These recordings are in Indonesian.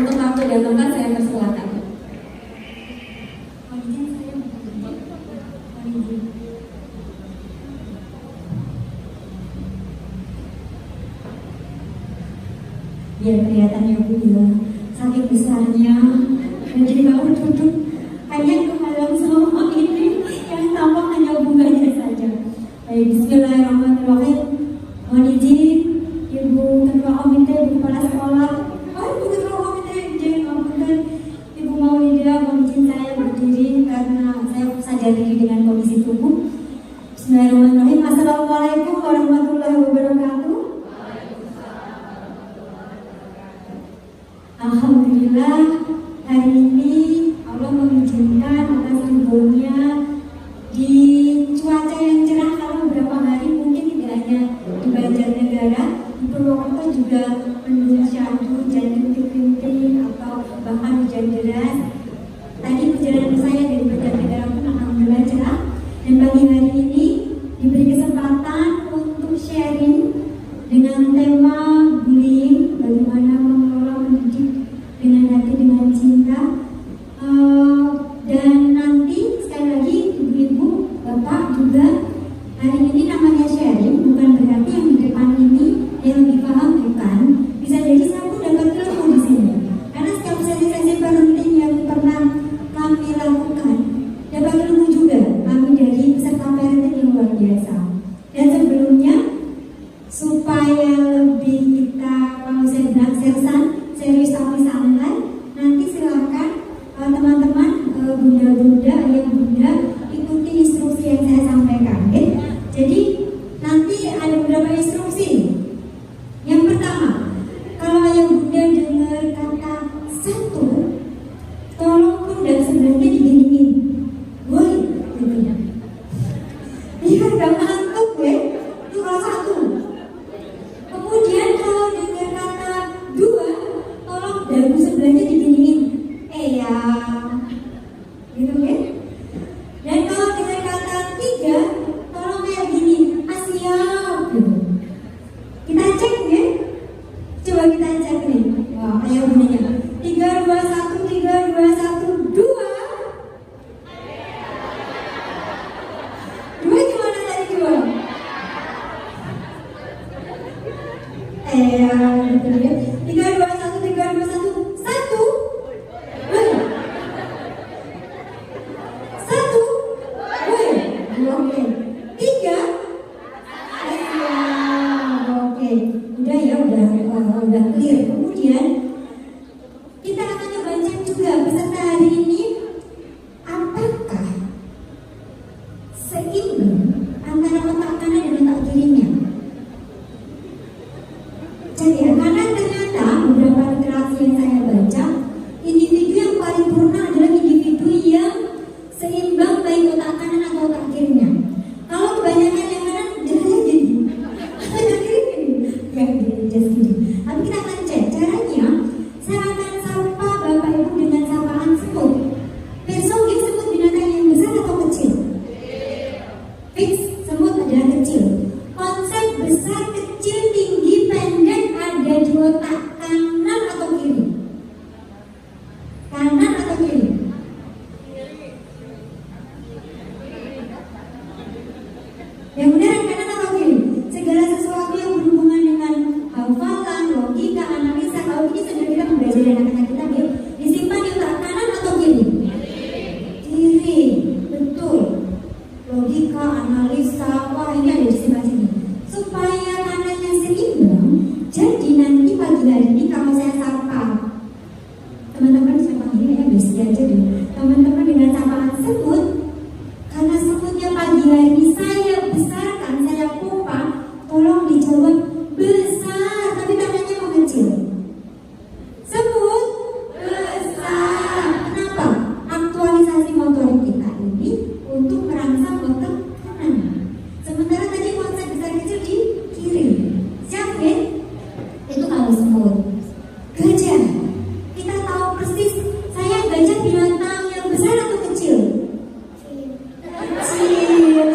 Untuk waktu dan tempat saya persilakan. Biar kelihatan ya Bu ya, saking besarnya dan jadi kalau duduk hanya kehalang semua ini yang tampak hanya bunganya saja. Baik, bismillahirrahmanirrahim. Mohon izin Ibu Ketua Komite, Ibu Kepala Sekolah, Ibu Ketua Komite, Ibu Maulidah, mohon izin saya berdiri karena saya sadar diri dengan kondisi tubuh. Bismillahirrahmanirrahim. Assalamualaikum warahmatullahi wabarakatuh. Alhamdulillah, hari ini Allah mengizinkan atas ridhonya di cuaca yang cerah karena beberapa hari mungkin tidak hanya di Banjarnegara, di Purwokerto juga mendung syahdu, hujan rintik-rintik atau bahkan hujan deras. Tadi perjalanan saya dari Banjarnegara pun alhamdulillah cerah, dan pagi hari ini diberi kesempatan untuk sharing dengan tema bullying, bagaimana mengelola mendidik dengan hati, dengan cinta. Dan nanti sekali lagi ibu-ibu, bapak juga, hari ini namanya sharing, bukan berarti yang di depan ini yang lebih paham, bukan. Bisa jadi saya pun dapat ilmu di sini, karena setiap sesi-sesi parenting yang pernah kami lakukan dapat ilmu juga kami dari peserta parenting yang luar biasa. Dan sebelumnya, supaya lebih kita, kalau saya bilang sersan, serius tapi santai, nanti silakan teman-teman, bunda-bunda, ayah bunda, ikuti instruksi yang saya sampaikan. Jadi nanti ada beberapa instruksi. Yang pertama, kalau ayah bunda dengar kata satu, tolong pundak sebelahnya diginiin, woi, gitu ya. Biar gak ngantuk, itu kalau satu. Kemudian kalau dengar kata dua, tolong dagu sebelahnya diginiin, ya, gitu ya. Dan kalau dengar kata tiga, tolong kayak gini, siap, gitu. Kita cek ya, coba kita cek nih. Wah, kayak bunyinya 3, 2, 1, 3, 2, 1, 2. Dua gimana tadi dua? Gitu ya. 3, 2, 1, 3, 2, 1, 1. Satu, oke. 3, oke. Udah ya, udah clear. Kemudian kita akan coba cek juga peserta hari ini, apakah seimbang antara otak kanan dan otak kirinya. Jadi ya, karena ternyata beberapa literasi yang saya baca, individu yang paripurna adalah individu yang seimbang baik otak kanan atau otak kirinya. Kalau kebanyakan yang kanan, jadinya gini, yang kiri gini, ya gini, just gini. Tapi kita akan cek caranya. Saya akan sapa bapak ibu dengan sapaan semut. Besok semut binatang yang besar atau kecil? Fix, semut adalah kecil. Konsep besar, kecil, tinggi, pendek ada di otak kanan atau kiri? Kanan atau kiri? Yang benar kanan atau kiri? Segala sesuatu yang berhubungan dengan hafalan, logika, analisa, kalau ini sudah kita mempelajari anak-anak kita, disimpan di otak kanan atau kiri? Kiri, betul. Logika, analisa, wah ini ada di sebelah sini. Supaya kanannya seimbang, jadi nanti pagi hari ini kalau saya sapa teman-teman, saya panggilnya ya besi aja deh, teman-teman dengan sapaan semut, karena semutnya pagi hari ini saya besarkan, saya pompa, tolong dijawab besar, tapi tangannya mau kecil. Semut besar. Kenapa? Aktualisasi motorik kita ini untuk merangsang otak kanan. Sementara tadi konsep besar kecil di kiri. Siap ya? Itu kalau semut. Gajah. Kita tahu persis, saya gajah binatang yang besar atau kecil? Kecil.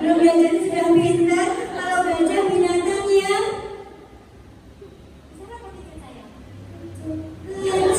Belum belajar sudah pintar. Kalau gajah binatang yang besar atau kecil saya? Kecil.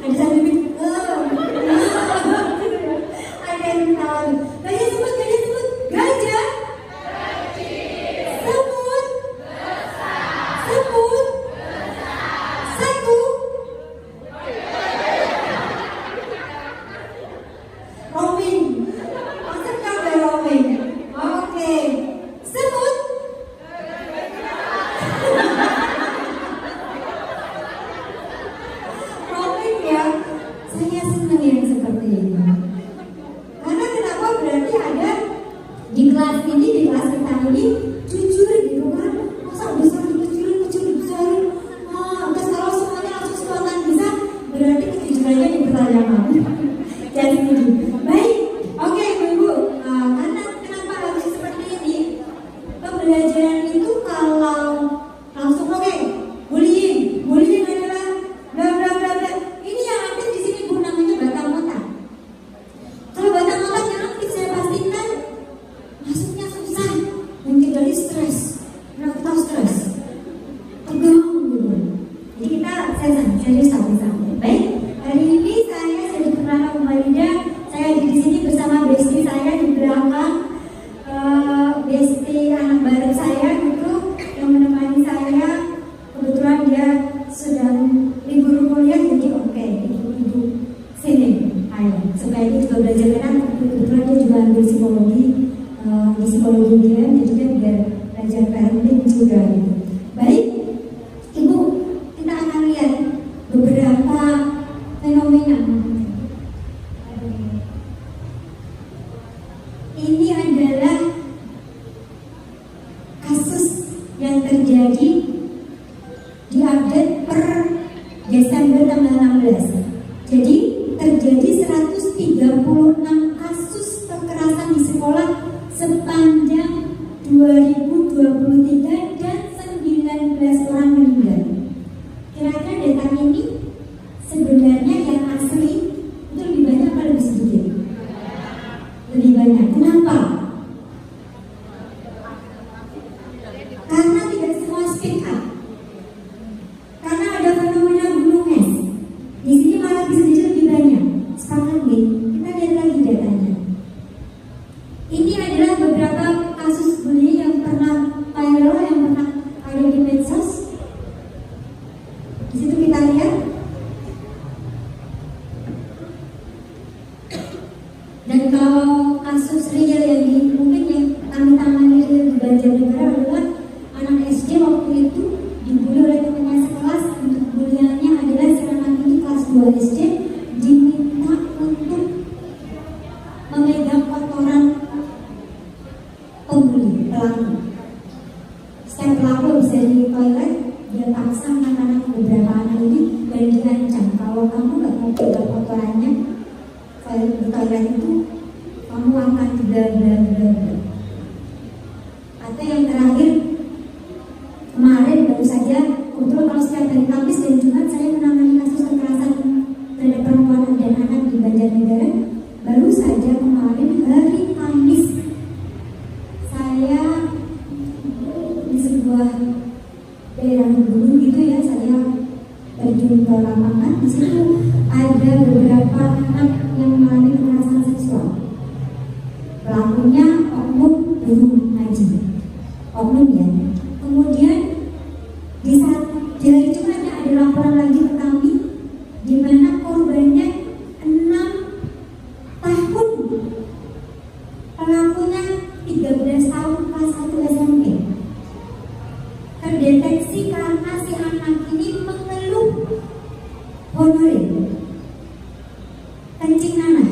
Ada sambil mikir, ada yang ketawa. Gajah sebut, gajah. Semut. Satu. Roaming. Maksud kata roaming. Oke. Semut. Roaming ya. Saya senang yang seperti ini. Karena kenapa berarti ada di kelas kita ini jujur gitu kan. Masa bisa dicucurin. Terus kalau semuanya langsung spontan bisa, berarti kejujurannya dipertanyakan. Jadi baik, oke ibu-ibu. Karena kenapa harus seperti ini? Pembelajaran itu kalau langsung bullying adalah bla bla bla bla. Ini yang aktif di sini Bu, namanya batang otak. Kalau batang otak yang aktif saya pastikan masuknya susah, mungkin dari stres, atau stres, tegang gitu. Jadi saya serius sama-sama. Baik, hari ini saya sudah kenal Marida. Saya di sini bersama bestie saya di belakang, bestie anak baru saya gitu yang menemani saya. Kebetulan dia sedang libur kuliah, jadi oke, ibu sini, ayo. Supaya dia juga belajar kan. Kebetulan dia juga ambil psikologi, di psikologi dia, jadi dia biar belajar parenting juga gitu. Baik, ibu, kita akan lihat beberapa fenomena. Ini adalah kasus yang terjadi di update per Desember tanggal 16. Jadi terjadi 136 kasus kekerasan di sekolah sepanjang 2023 dan 19 orang meninggal. Kira-kira data ini sebenarnya yang asli itu lebih banyak atau lebih sedikit? Lebih banyak. Kenapa? Karena tidak semua speak up. Karena ada fenomena gunung es. Di sini malah bisa jadi lebih banyak. Sepakat nih? Kita lihat lagi datanya. Ini adalah beberapa kasus bullying yang pernah viral, yang pernah ada di medsos. Di situ kita lihat. Dan kalau kasus real yang mungkin yang kami tangani di Banjarnegara adalah anak SD waktu itu dibully oleh temannya sekelas. Untuk buliannya adalah si anak ini kelas 2 SD diminta untuk memegang kotoran pembuli pelaku. Setiap pelaku bisa di toilet, dia paksa anak-anak beberapa anak ini dan diancam kalau kamu nggak mau pegang kotorannya di toilet itu, kamu akan bla. Atau yang terakhir kemarin baru saja, kebetulan kalau setiap hari Kamis dan Jumat saya menangani kasus kekerasan terhadap perempuan dan anak di Banjarnegara. Baru saja kemarin hari Kamis saya di sebuah daerah gunung gitu ya, saya terjun ke lapangan. Di situ ada beberapa anak yang mengalami kekerasan seksual. Pelakunya oknum guru ngaji, oknum ya. Kemudian di saat dari Jumatnya ada laporan lagi ke kami, di mana korbannya 6 tahun, pelakunya 13 tahun, kelas 1 SMP. Terdeteksi karena si anak ini mengeluh honorer, kencing nanah.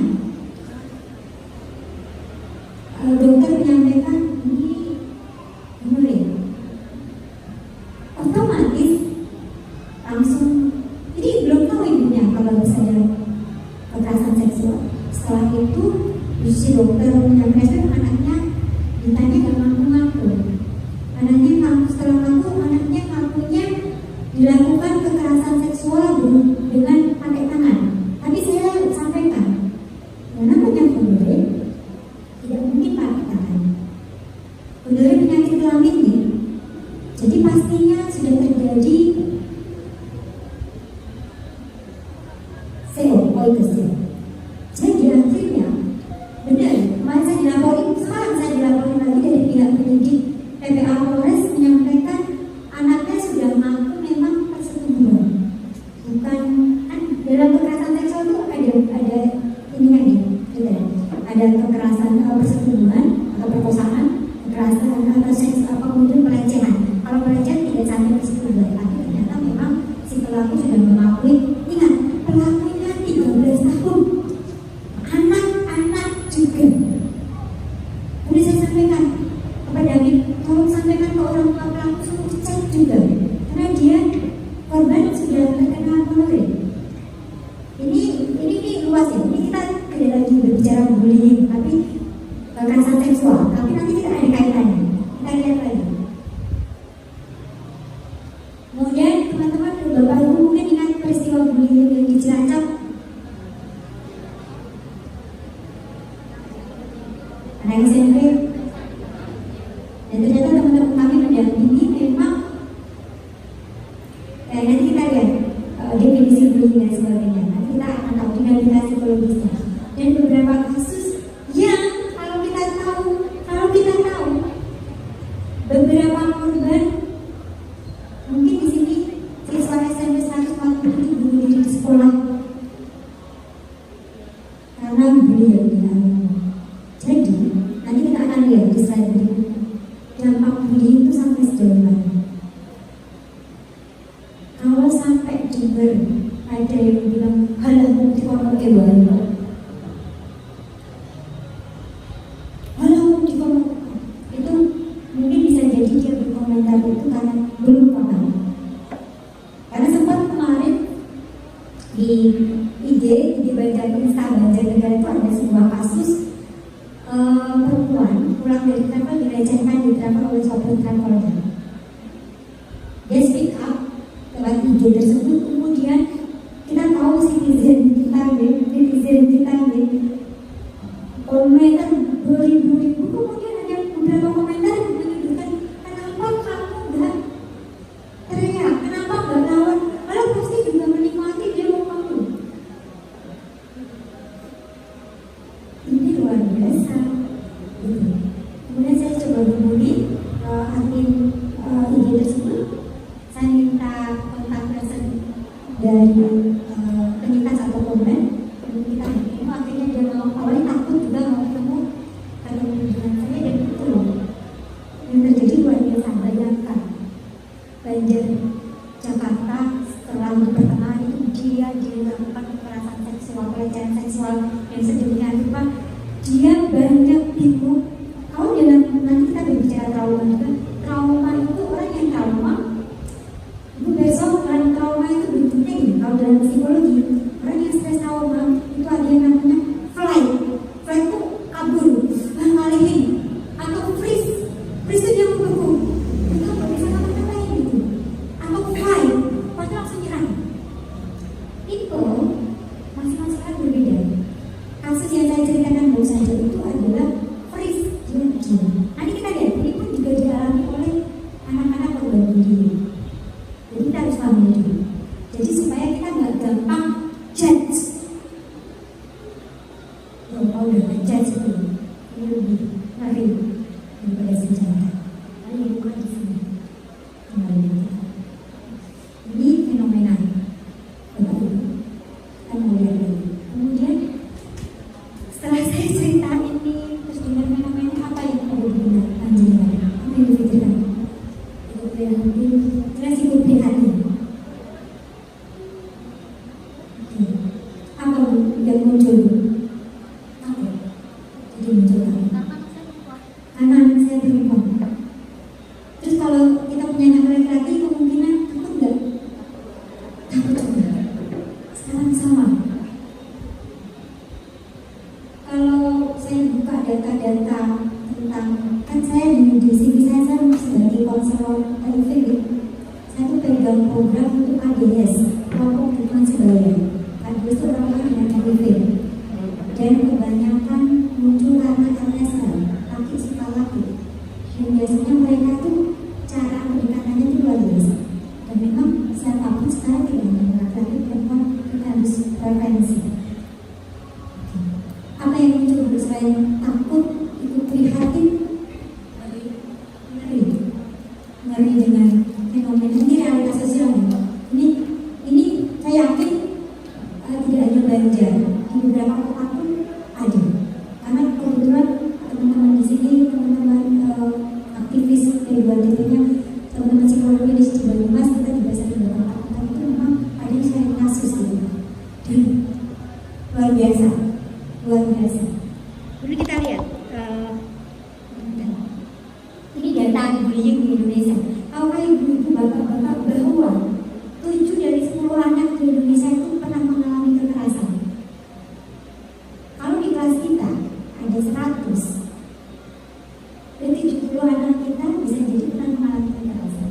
Dokter menyampaikan ini honorer. Otomatis langsung, jadi belum tahu ibunya kalau bisa ada kekerasan seksual. Setelah itu si dokter menyampaikan anaknya ditanya gak ngaku-ngaku. Setelah ngaku, anaknya ngakunya dilakukan kekerasan seksual dengan pakai tangan. Tapi saya sampaikan CO, kualitas ya. Jadi akhirnya benar, kemarin saya dilaporin, sekarang saya dilaporin lagi dari pihak penyidik PPA Polres menyampaikan anaknya sudah mengaku memang persetubuhan. Bukan kan dalam kekerasan seksual itu ada ininya gitu, ada kekerasan persetubuhan atau perkosaan, kekerasan atau seks apa kemudian pelecehan. Kalau pelecehan tidak sampai persetubuhan, tapi ternyata memang si pelaku sudah mengakui. Ingat, pelakunya 13 tahun, anak-anak juga. Boleh saya sampaikan kepada David, tolong sampaikan ke orang tua pelaku suruh cek juga, karena dia korban sudah terkena gonorrea. Ini luas ya. Ini kita tidak lagi berbicara bullying, tapi kekerasan seksual. Tapi nanti kita ada kaitannya. Kita lihat lagi. Kemudian teman-teman, Bapak Ibu mungkin ingat peristiwa bullying yang di Cilacap. Anak SMP. Dan ternyata teman-teman kami mendampingi memang nanti kita lihat definisi bullying dan sebagainya. Nanti kita akan tahu dinamika psikologisnya. Dan beberapa kasus yang kalau kita tahu beberapa korban mungkin di sini siswa SMP 147 bunuh diri di sekolah karena bullying yang dialami. Jadi nanti kita akan lihat di slide berikut dampak bullying itu sampai sejauh mana. Kalau sampai dengar ada yang bilang halah bukti kono kewan, halah bukti kono itu mungkin bisa jadi dia berkomentar itu karena belum paham. Karena sempat kemarin di IG di Instagram Banjarnegara itu ada sebuah kasus perempuan pulang dari travel dilecehkan di travel oleh sopir travelnya. Dia speak up lewat IG tersebut, kemudian kita tahu netizen kita komentar beribu-ribu, kemudian ada beberapa komentar yang menunjukkan kenapa kamu nggak teriak, kenapa nggak lawan, kalau pasti juga menikmati dia mau kamu. Ini luar biasa. Kemudian saya coba hubungi admin IG tersebut. Saya minta kontak person dari penyintas atau korban. Kita ketemu, akhirnya dia mau, awalnya takut juga mau ketemu dengan saya, dan itu loh yang terjadi luar biasa. Bayangkan banjir Jakarta setelah di pertengahan itu dia dilakukan kekerasan seksual, pelecehan seksual yang sedemikian rupa. Dia banyak bingung. Kalau dalam nanti kita berbicara trauma juga, trauma itu orang yang trauma itu besok kan trauma itu bentuknya ini. Kalau dalam psikologi, orang yang stres trauma itu ada yang namanya flight itu kabur, ngalihin, atau freeze itu dia membeku, itu nggak bisa ngapa-ngapain gitu, atau flight pasti langsung nyerang. Itu masing-masing kan berbeda. Kasus yang saya ceritakan baru saja itu adalah freeze. Nanti kita lihat, ini pun juga dialami oleh anak-anak korban bullying. Jadi kita harus pahami dulu. Jadi supaya kita nggak gampang judge. Kalau udah ngejudge itu, ini lebih ngeri daripada senjata. Lalu bukan di sini. Kembali kita. Ini fenomena. Betul. Kita mau lihat lagi. Kemudian setelah saya cerita ini, terus dengan fenomena apa yang perlu dilanjutkan? Apa yang dipikirkan? Itu prihatin, jelas itu prihatin. Apa yang muncul? Apa? Jadi muncul apa? Kanan saya perempuan. Terus kalau kita punya anak laki-laki, kemungkinan takut nggak? Takut juga. Sekarang sama. Kalau saya buka data-data tentang, kan saya di CV saya sebagai konselor HIV, saya tuh pegang program untuk ADS, kelompok dukungan sebaya. ADS itu orang dengan HIV. belajar di beberapa kota pun ada. Karena kebetulan teman-teman di sini, teman-teman aktivis DPP-nya, teman-teman psikologi di Banyumas, kita juga sering beberapa kota itu memang ada yang sharing kasus gitu. Dan luar biasa, luar biasa. Dulu kita lihat, ini data bullying di Indonesia. Tahukah ibu-ibu, bapak-bapak bahwa 7 dari 10 anak di Indonesia itu pernah mengalami kekerasan? Kalau di kelas kita ada 100, dan 70 anak kita bisa jadi pernah mengalami kekerasan.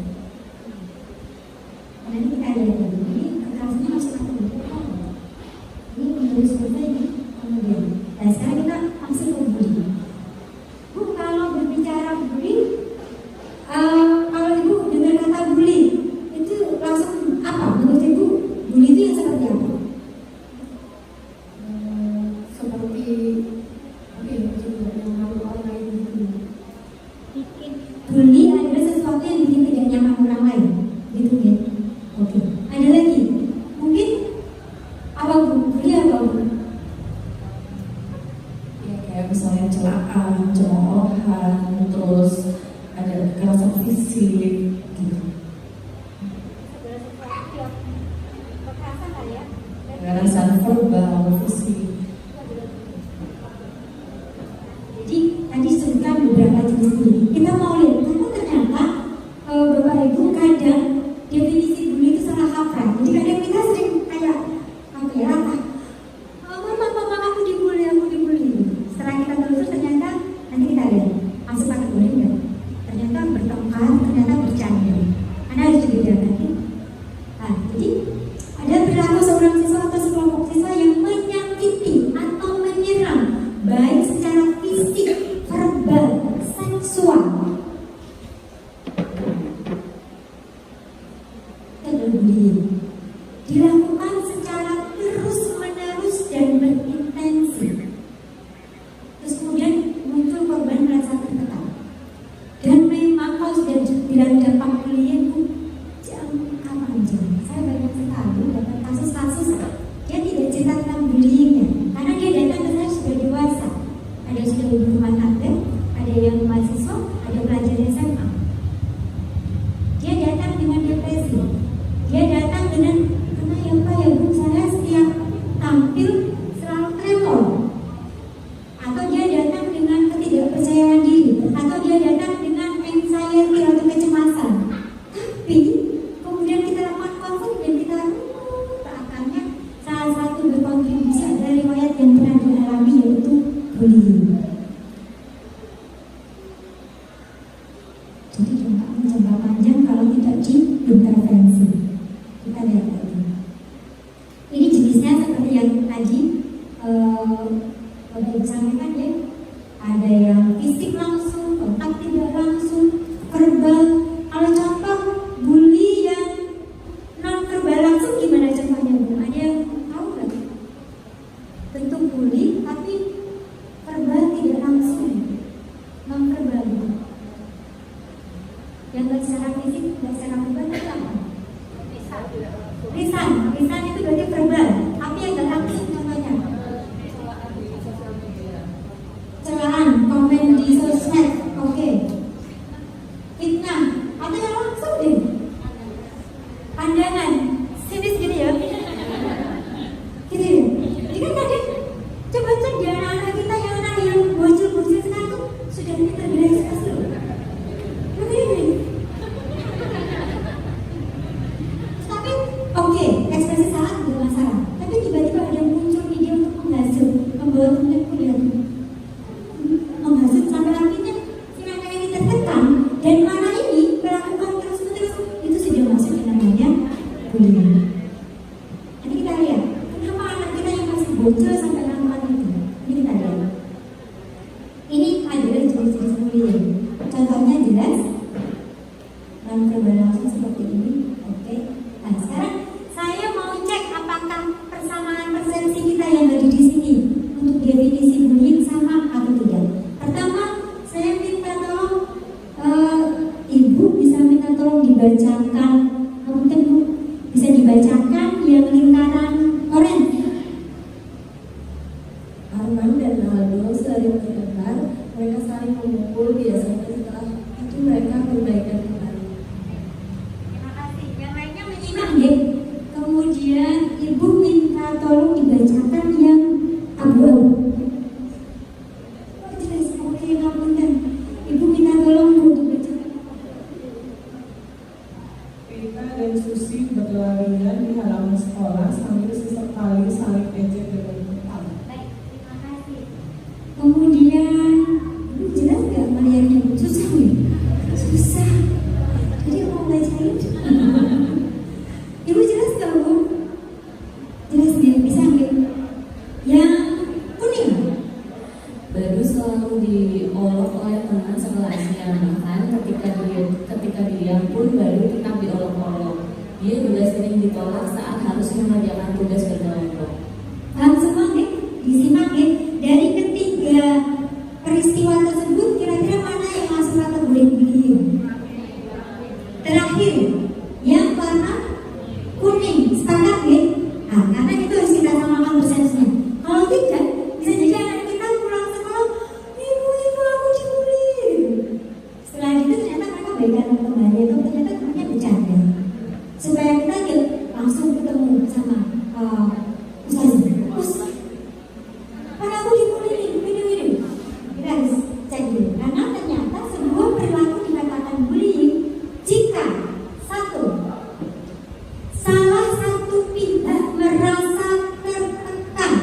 Nanti kita lihat lagi, ini kekerasannya masuk kategori. Ini menurut survei ini kemudian. Nah sekarang kita langsung ke bullying. Bu, kalau berbicara bullying, kalau ibu dengar kata bullying itu langsung apa? Menurut ibu bullying itu yang seperti apa? Seperti yang lalu orang lain gitu. Bully adalah sesuatu yang bikin tidak nyaman orang lain, gitu ya. Oke. Ada lagi? Mungkin apa bu? Bully apa bu? Ya kayak misalnya celaan, cemoohan, terus ada kekerasan fisik gitu. Kekerasan verbal, fisik. Jadi tadi sebutkan beberapa jenis bullying. Kita mau lihat, karena ternyata Bapak Ibu kadang definisi bullying itu salah kaprah. Jadi kadang kita sering kayak apa ya? Mama aku dibully. Setelah kita telusur ternyata nanti kita lihat masuk kategori enggak? Ternyata bertengkar, ternyata bercanda. Anda harus dibedakan. Nah, jadi ada perilaku seorang siswa atau sekelompok siswa yang menyakiti atau menyerang baik secara fisik, verbal, seksual. Itu adalah bullying. Dilakukan secara terus-menerus dan berintensi. Terus kemudian muncul korban merasa tertekan. Dan memang kalau sudah bilang dampak bullying itu jangka panjang. Saya banyak sekali dapat kasus-kasus dia tidak cerita tentang bullyingnya, karena dia datang ke saya sudah dewasa. Ada yang sudah berhubungan tangga, ada yang mahasiswa, ada pelajar SMA. Dia datang dengan depresi. Dia datang dengan karena ya Pak ya Bu, saya setiap tampil selalu tremor. Atau dia datang dengan ketidakpercayaan diri, atau dia datang dengan anxiety atau kecemasan. Tapi kemudian kita lakukan konseling dan kita akhirnya salah satu berkontribusi adalah riwayat yang pernah dialami yaitu bullying. Jadi dampaknya jangka panjang kalau tidak diintervensi. Kita lihat lagi. Ini jenisnya seperti yang tadi Bapak Ibu sampaikan ya. Ada yang fisik langsung, kontak tidak langsung, verbal. Kalau contoh bully yang non verbal langsung gimana contohnya Bu? Ada yang tahu nggak? Bentuk bully tapi verbal tidak langsung, non verbal. Yang nggak secara fisik, nggak secara verbal itu apa? Lisan itu berarti verbal. Tapi yang nggak langsung contohnya celaan, komen di sosmed, oke. Fitnah, atau yang langsung deh. Pandangan, sinis gitu ya. Gitu ya. Jadi kan tadi coba cek di anak-anak kita yang bocil-bocil sekarang tuh sudah pintar berekspresi loh. Begini. Tapi oke, ekspresi salah tidak masalah. Tapi tiba-tiba ada muncul video untuk menghasut, membawa teman kuliah. Menghasut sampai akhirnya si anak ini tertekan dan anak ini melakukan terus-menerus, itu sudah masuk yang namanya bullying. Nanti kita lihat kenapa anak kita yang masih bocil sampai melakukan itu. Ini kita lihat. Ini adalah jenis-jenis bullying. Contohnya jelas non verbal langsung seperti ini. Oke. Nah sekarang saya mau cek apakah persamaan persepsi kita yang ada di sini untuk definisi bullying sama atau tidak. Pertama, saya minta tolong Ibu bisa minta tolong dibacakan, mungkin Bu bisa dibacakan yang lingkaran orange. tolong dibacakan yang abu-abu. Oh, jelas, oke, ngapunten. Ibu minta tolong Bu dibacakan. Rita dan Susi berlarian di halaman sekolah sambil sesekali saling ejek dengan kepala. Baik, terima kasih. Kemudian, Ibu jelas nggak melihatnya Bu? Susah nih? Susah. Jadi mau bacain? Ibu jelas nggak Bu? Jelas dia bisa nggak? Yang kuning. Baru selalu diolok oleh teman sekelasnya, bahkan ketika dia pun baru tetap diolok-olok. Dia juga sering ditolak saat harus mengerjakan tugas berkelompok. Paham semua nih? Disimak ya. Dari ketiga peristiwa tersebut, kira-kira mana yang masuk kategori bullying? Terakhir, yang warna kuning. Sepakat ya? Nah, karena itu harus kita samakan persepsinya. Kalau tidak, bisa jadi anak kita pulang sekolah, ibu aku dibully. Setelah itu ternyata mereka baikan kembali, itu ternyata hanya bercanda. Supaya kita langsung ketemu sama Ustaz. Karena aku dibully ini. Kita harus cek dulu. Karena ternyata sebuah perilaku dikatakan bullying jika satu, salah satu pihak merasa tertekan,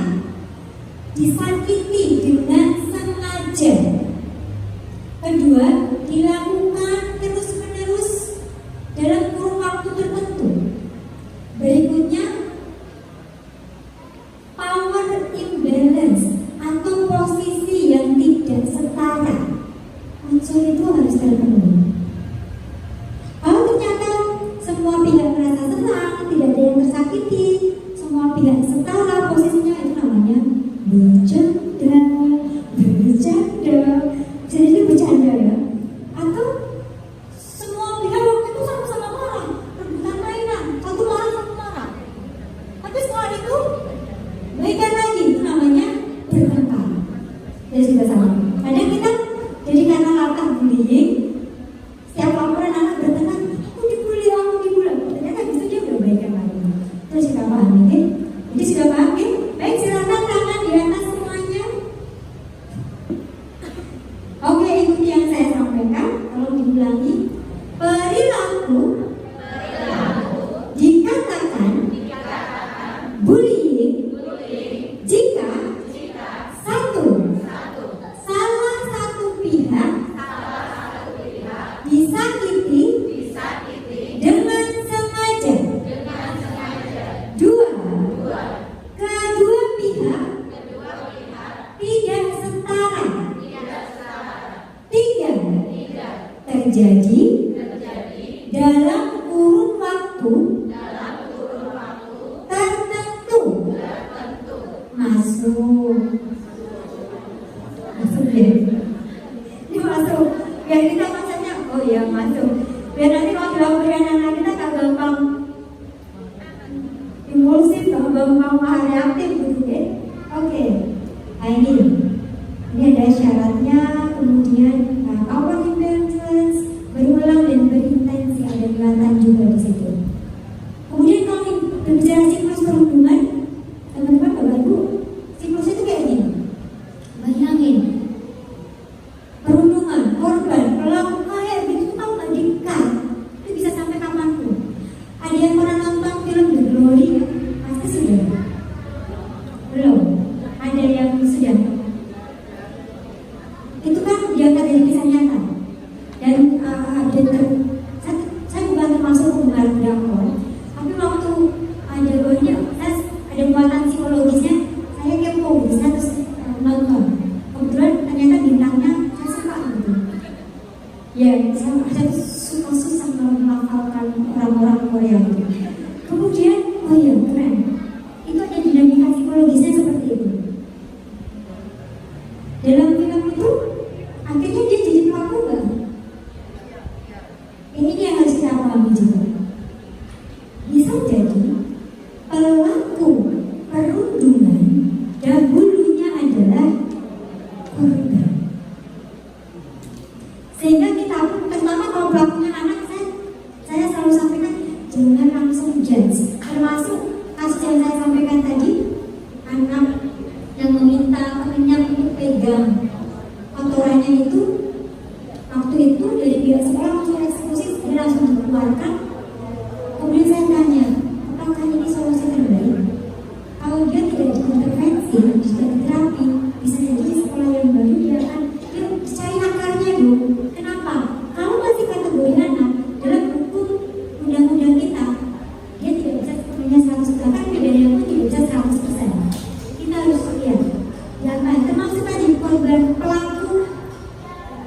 disakiti dengan sengaja. Kedua, dilakukan terus-menerus dalam kurun waktu tertentu. Berikutnya, power imbalance atau posisi yang tidak setara. Unsur itu harus terpenuhi. Kalau ternyata semua pihak merasa senang, tidak ada yang tersakiti, semua pihak setara posisinya, itu namanya bercanda. Jadi bercanda ya. Atau semua pihak waktu itu sama-sama marah, rebutan mainan, satu marah, satu marah. Tapi setelah itu baikan lagi, itu namanya bertengkar. Jadi juga sama. Kadang kita jadi karena latar bullying, setiap laporan anak bertengkar, aku dibully. Ternyata bisa dia udah baikan lagi. Terus kita paham ini. Jadi sudah paham ya? Baik, silakan tangan di atas semuanya. Oke, ikuti yang saya sampaikan. Tolong diulangi. Perilaku dikatakan bullying jika satu, salah satu pihak disakiti dengan sengaja. Dua, kedua pihak tidak setara. Tiga, terjadi dalam kurun waktu tertentu. Masuk ya. Ini masuk. Biar kita maksudnya, oh iya masuk. Biar nanti kalau dilaporin anak kita gak gampang impulsif, gak gampang reaktif gitu ya. Oke. Nah ini ada syaratnya. Kemudian power imbalance, berulang dan berintensi, ada kelihatan juga di situ. Kemudian kalau berbicara siklus perhubungan, teman-teman Bapak Ibu, siklus itu kayak gini. Bayangin, perundungan, korban, pelaku kayak gitu tahu nggak dikat, itu bisa sampai kapanpun. Ada yang pernah nonton film The Glory? Pasti sudah. Belum. Ada yang sudah. Itu kan diangkat dari kisah nyata. Dan saya bukan termasuk penggemar drakor, tapi waktu ada banyak, ada muatan psikologisnya, saya kepo, saya terus nonton. Kebetulan ternyata bintangnya saya suka gitu. Ya, saya suka susah melafalkan orang-orang Korea gitu. Kemudian, oh iya keren. Itu ada dinamika psikologisnya seperti itu. Dalam film itu, akhirnya dia jadi pelaku nggak? Ini yang harus kita pahami juga. Bisa jadi pelaku perundungan dahulunya adalah korban. Sehingga kita pun, terutama kalau pelakunya anak, saya selalu sampaikan jangan langsung judge. Termasuk kasus yang saya sampaikan tadi, yang kotorannya itu waktu itu dari pihak sekolah langsung eksekusi dan langsung dikeluarkan. Kemudian saya tanya, apakah ini solusi terbaik? Kalau dia tidak diintervensi, tidak diterapi, bisa jadi di sekolah yang baru dia akan cari akarnya dulu. Kenapa? Kalau masih kategori anak dalam hukum undang-undang kita, dia tidak bisa sepenuhnya 100%, bahkan bedanya pun tidak bisa 100%. Kita harus lihat, jangan termasuk tadi korban pelaku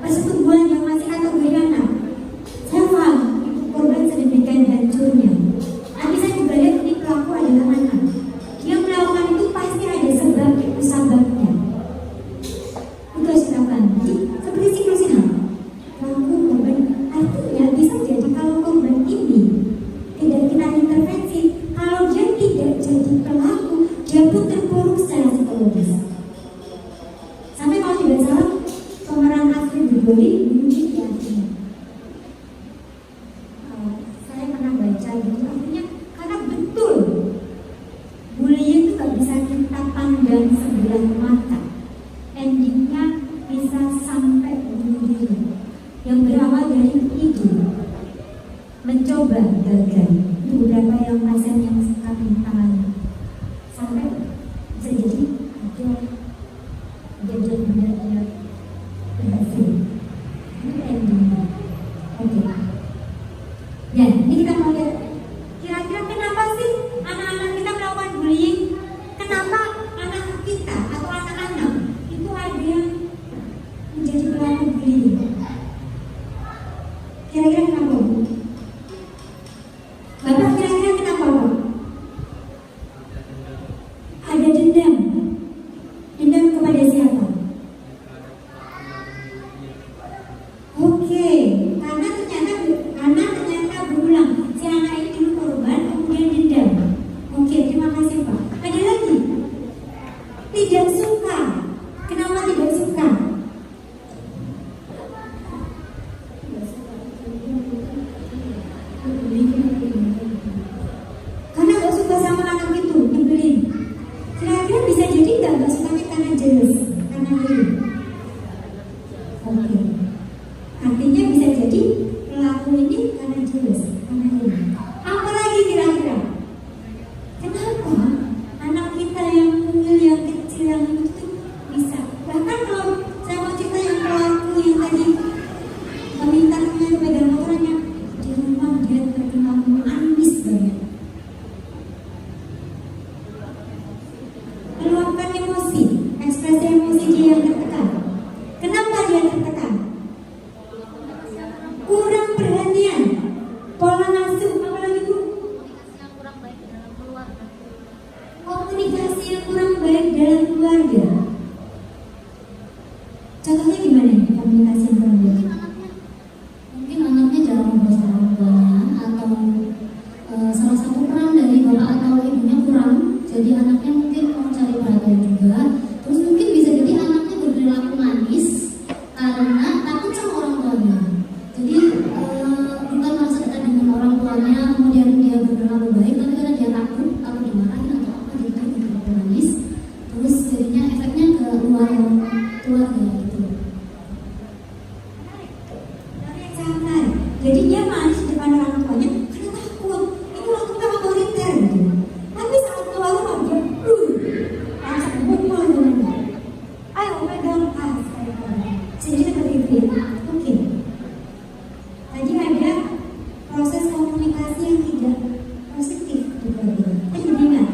persetubuhan yang masih kategori anak. Saya paham itu korban sedemikian hancurnya. Tapi saya juga lihat ini pelaku adalah anak. Dia melakukan itu pasti ada sebabnya. Itu harus dilakukan. Jadi seperti siklus pelaku korban. Artinya bisa jadi kalau korban ini tidak kita intervensi, kalau dia tidak jadi pelaku, dia pun terpuruk secara psikologis. Sampai kalau tidak salah pemeran asli berbodi mungkin ya. Saya pernah baca gitu, artinya karena betul bullying itu gak bisa kita pandang sebelah mata. Endingnya bisa sampai bunuh diri. Yang berawal dari itu mencoba gagal. Itu beberapa yang pasien yang kami tangani. Sampai bisa jadi ada benar-benar berhasil. Ini endingnya. Oke. Ya, ini kita mau lihat kira-kira kenapa sih anak-anak kita melakukan bullying? Kenapa anak kita atau anak-anak itu ada yang menjadi pelaku bullying? Kira-kira kenapa? Bapak kira-kira kenapa, Pak? Ada dendam. Dendam kepada siapa? Oke, karena ternyata berulang. Si anak ini dulu korban, kemudian dendam. Oke, terima kasih Pak. Ada lagi? Tidak suka. Kenapa tidak suka? Karena gak suka sama anak itu, nyebelin. Kira-kira bisa jadi gak sukanya karena jealous, karena iri. Oke. Artinya bisa jadi pelaku ini karena jealous, karena iri. Apa lagi kira-kira? Kenapa anak kita yang mungil, yang kecil, yang itu bisa? Bahkan kalau saya mau cerita yang pelaku yang tadi meminta temannya pegang motornya, di rumah dia terkenal manis banget. Meluapkan emosi, ekspresi emosi dia yang tertekan. Kenapa dia tertekan? Kurang perhatian, pola asuh, apalagi Bu? Komunikasi yang kurang baik dalam keluarga. Contohnya gimana nih komunikasi yang kurang baik? Mungkin anaknya jarang ngobrol sama orang tuanya, atau salah satu peran dari bapak atau ibunya kurang, jadi anaknya mungkin mau cari perhatian juga. Terus mungkin bisa jadi anaknya berperilaku manis karena takut sama orang tuanya. Jadi bukan merasa dekat dengan orang tuanya, kemudian dia berperilaku baik, tapi karena dia takut dimarahin atau apa gitu, berperilaku manis. Terus jadinya efeknya ke luar keluarga gitu. Jadi dia manis di depan orang tuanya karena takut. Itu waktu kita otoriter gitu. Tapi saat keluar dia langsung mukul dengannya. Ayo pegang tas. Jadi seperti itu ya. Oke. Tadi ada proses komunikasi yang tidak positif di keluarga. Jadi ingat,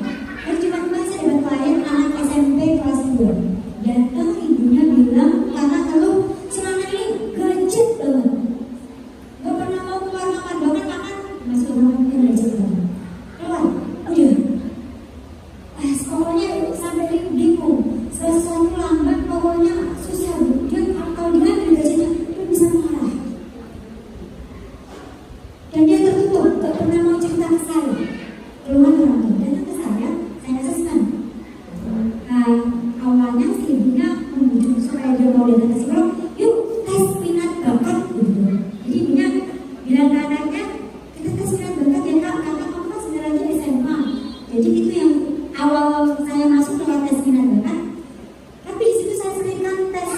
cuma kemarin saya dapat klien anak SMP kelas 2. Datang ibunya bilang karena kalau si anak ini gadget banget. Gak pernah mau keluar makan, bahkan makan masuk rumah dia gadget banget. Keluar, udah. Sekolahnya sampai bingung. Sesuatu lambat, pokoknya susah. Dia kalau dia ambil gadgetnya, dia bisa marah. Dan dia tertutup, gak pernah mau cerita ke saya. Keluar orang tua, datang ke saya asesmen. Awalnya si ibunya membujuk supaya dia mau datang ke psikolog. Yuk tes minat bakat gitu. Jadi ibunya bilang ke anaknya, kita tes minat bakat ya kak, karena kamu kan sebenarnya SMA. Jadi itu yang awal saya masuk lewat tes minat bakat. Tapi di situ saya selipkan tes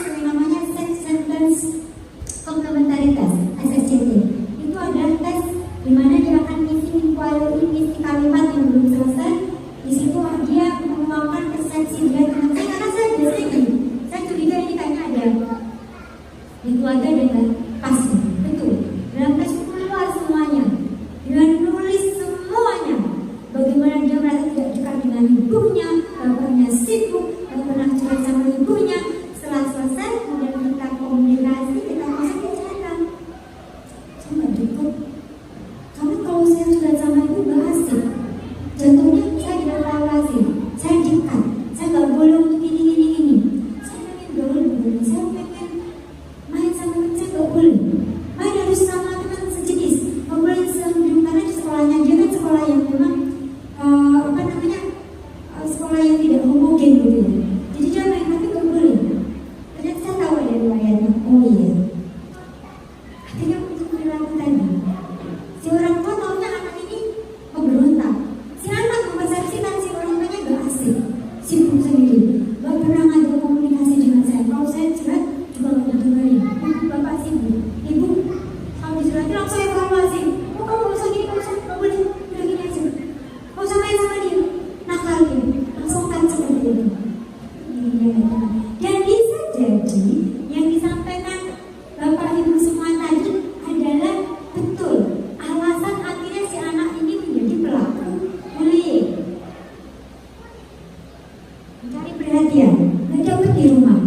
cari perhatian, nggak dapet di rumah.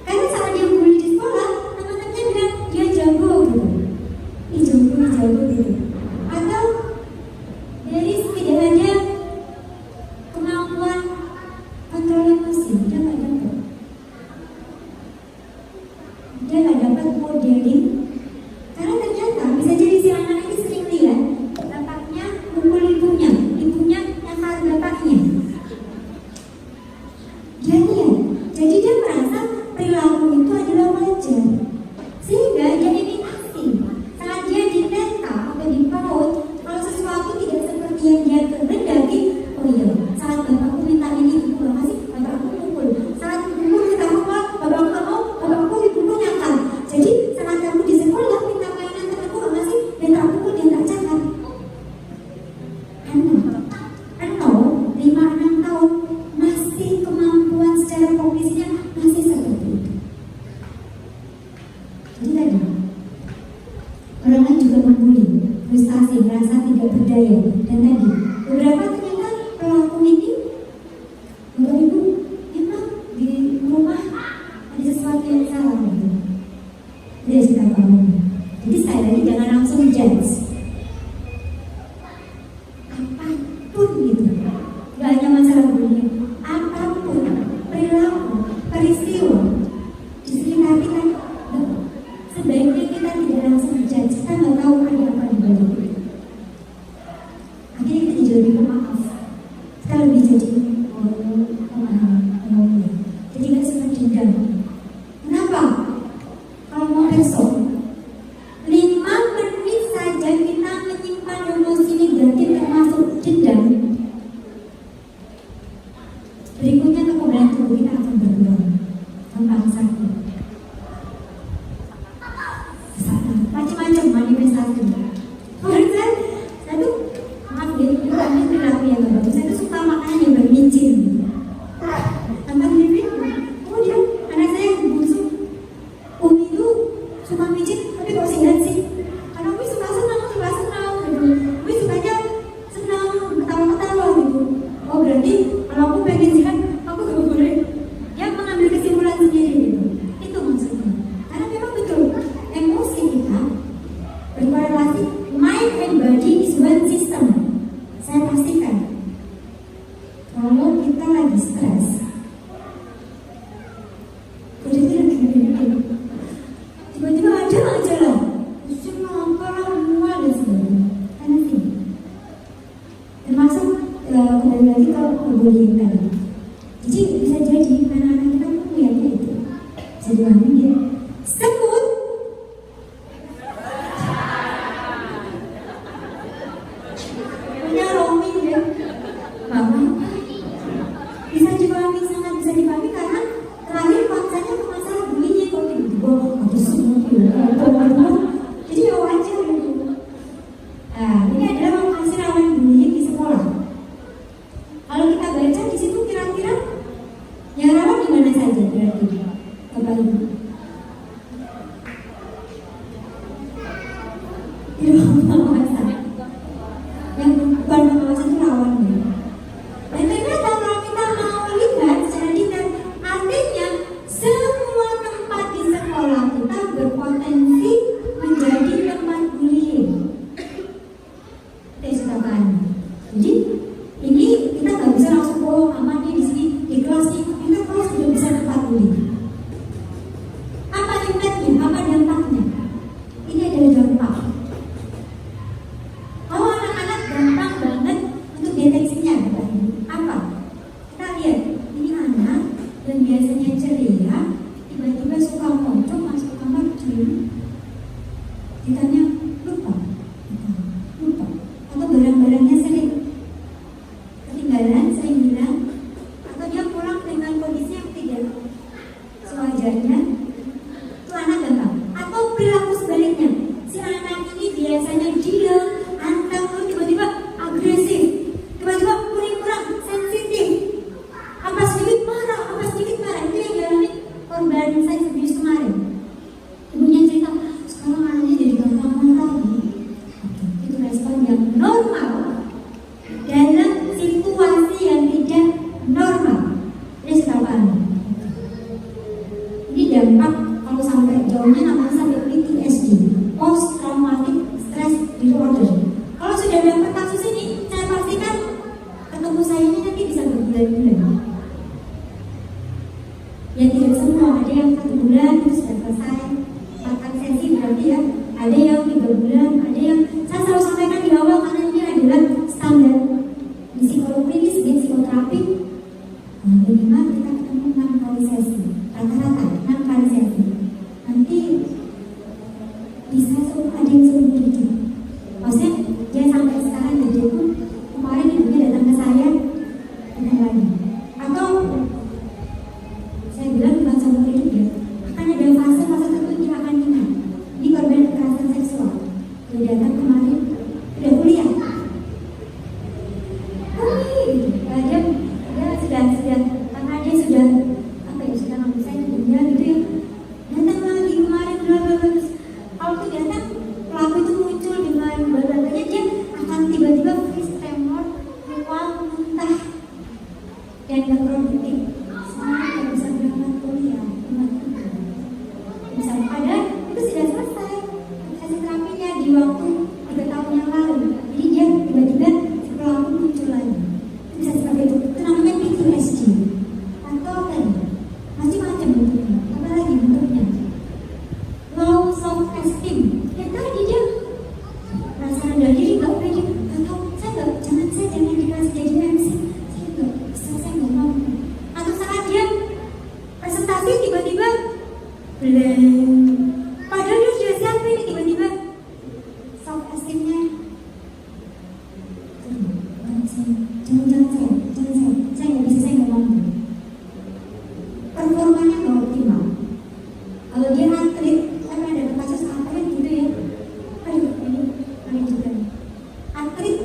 Karena saat dia bully di sekolah, teman-temannya bilang dia jago gitu, ini jago gitu. Atau dari setidaknya kemampuan kontrol emosi dia nggak dapat. Dia nggak dapat modeling. Karena ternyata bisa jadi si anak ini sering lihat bapaknya mukul ibunya nyakar bapaknya. Dia lihat, jadi dia merasa perilaku itu adalah wajar, sehingga dia imitasi. Saat dia ditenta atau dipaut, kalau sesuatu tidak seperti yang dia kehendaki, oh iya, saat bapakku minta ini ibu gak kasih, bapakku pukul. Saat ibu minta pukul, bapakku gak mau, bapakku ibuku nyakar. Jadi saat kamu di sekolah minta mainan temanku gak ngasih, dia tak pukul, dia tak cakap. Ano, 5-6 tahun masih kemampuan secara kognisinya masih seperti itu. Jadi tadi orang lain juga membuli, frustasi, merasa tidak berdaya. Dan tadi beberapa ternyata pelaku ini, bapak ibu, memang di rumah ada sesuatu yang salah gitu. Dia suka kamu. Jadi sekali lagi jangan langsung judge. Apapun gitu, gak hanya masalah bullying, apapun perilaku, peristiwa di sekitar kita, sebaiknya kita tidak langsung judge. Kita nggak tahu ada apa di balik itu. Akhirnya kita jadi lebih pemaaf. Kita lebih jadi pemahaman. Jadi nggak sempat dendam. Kenapa? Kalau mau besok 5 menit saja kita menyimpan emosi negatif termasuk dendam, berikutnya kekebalan tubuh kita akan berkurang, gampang sakit, macam-macam manifestasi. Menurut saya tuh maaf ya, itu ada perilaku yang gak bagus. Saya tuh suka makanan yang bermicin. Tentang diri, kemudian anak saya yang bungsu, Umi itu suka micin, tapi kok sehat sih? Karena Umi suka senang gitu. Umi sukanya senang, ketawa-ketawa gitu. Oh berarti kalau aku pengen sehat, aku gak boleh. Dia mengambil kesimpulan sendiri gitu. Itu maksudnya. Karena memang betul, emosi kita berkorelasi. Mind and body is one system. Saya pastikan kalau kita lagi stres, kira-kira gini, tiba-tiba ada aja lah senang, apalah, bunga dan sebagainya. Karena sih termasuk kembali lagi ke bullying tadi. Jadi bisa jadi anak-anak kita pun punyanya itu. Jadi orang dia semut. Punya roaming ya, mama. Bisa dipahami, sangat bisa dipahami karena terakhir faktanya ke masalah bullying kok tiba-tiba ada semut ya, jadi ya wajar gitu. Nah, ini adalah lokasi rawan bullying di sekolah. Kalau kita baca di situ kira-kira yang rawan di mana saja berarti? Bapak Ibu. Di ruang pengawasan. Yang bukan pengawasan itu rawan ya. Dan ternyata kalau kita mau lihat secara detail, artinya semua tempat di sekolah kita berpotensi menjadi tempat bullying. Kita sudah kan. Jadi ini kita nggak bisa langsung aman nih di sini di kelas ini. Kita kelas sudah bisa tempat bullying. berbulan-bulan. Ya tidak semua, ada yang 1 bulan itu sudah selesai. 4 sesi berarti ya, ada yang 3 bulan, ada yang saya selalu sampaikan di awal karena ini adalah standar di psikolog klinis, di psikoterapi. Minimal kita ketemu 6 kali sesi, rata-rata 6 kali sesi. Nanti bisa ada yang seumur hidup. Maksudnya dia sampai sekarang jadi itu kemarin ibunya datang ke saya dengan lagi. Atau saya bilang bukan seumur hidup ya, akan ada fase-fase tertentu dia akan ingat. Ini korban kekerasan seksual. Dia datang kemarin udah kuliah. Dia karena dia sudah apa ya, sudah ngambil saya dunia gitu ya. Datang lagi kemarin terus kalau tuh datang pelaku itu muncul dengan badannya, dia akan tiba-tiba freeze, tremor, mual, muntah, dan gak produktif. Semuanya gak bisa berangkat kuliah, misalnya padahal itu sudah selesai sesi terapinya di waktu 3 tahun yang lalu. Jadi dia tiba-tiba si pelaku muncul lagi. Bisa seperti itu namanya PTSD atau tadi macam-macam bentuknya. Apa lagi bentuknya? Low self esteem. Ya tadi dia merasa rendah diri, gak pede, atau jangan dikasih jadi MC, saya nggak mau. Atau saat dia presentasi tiba-tiba blank, padahal dia sudah siap ini, tiba-tiba self esteemnya jangan saya nggak bisa, saya nggak mampu. Performanya nggak optimal. Kalau dia atlet, kan ada kasus atlet gitu ya. Aduh, ini juga atlet,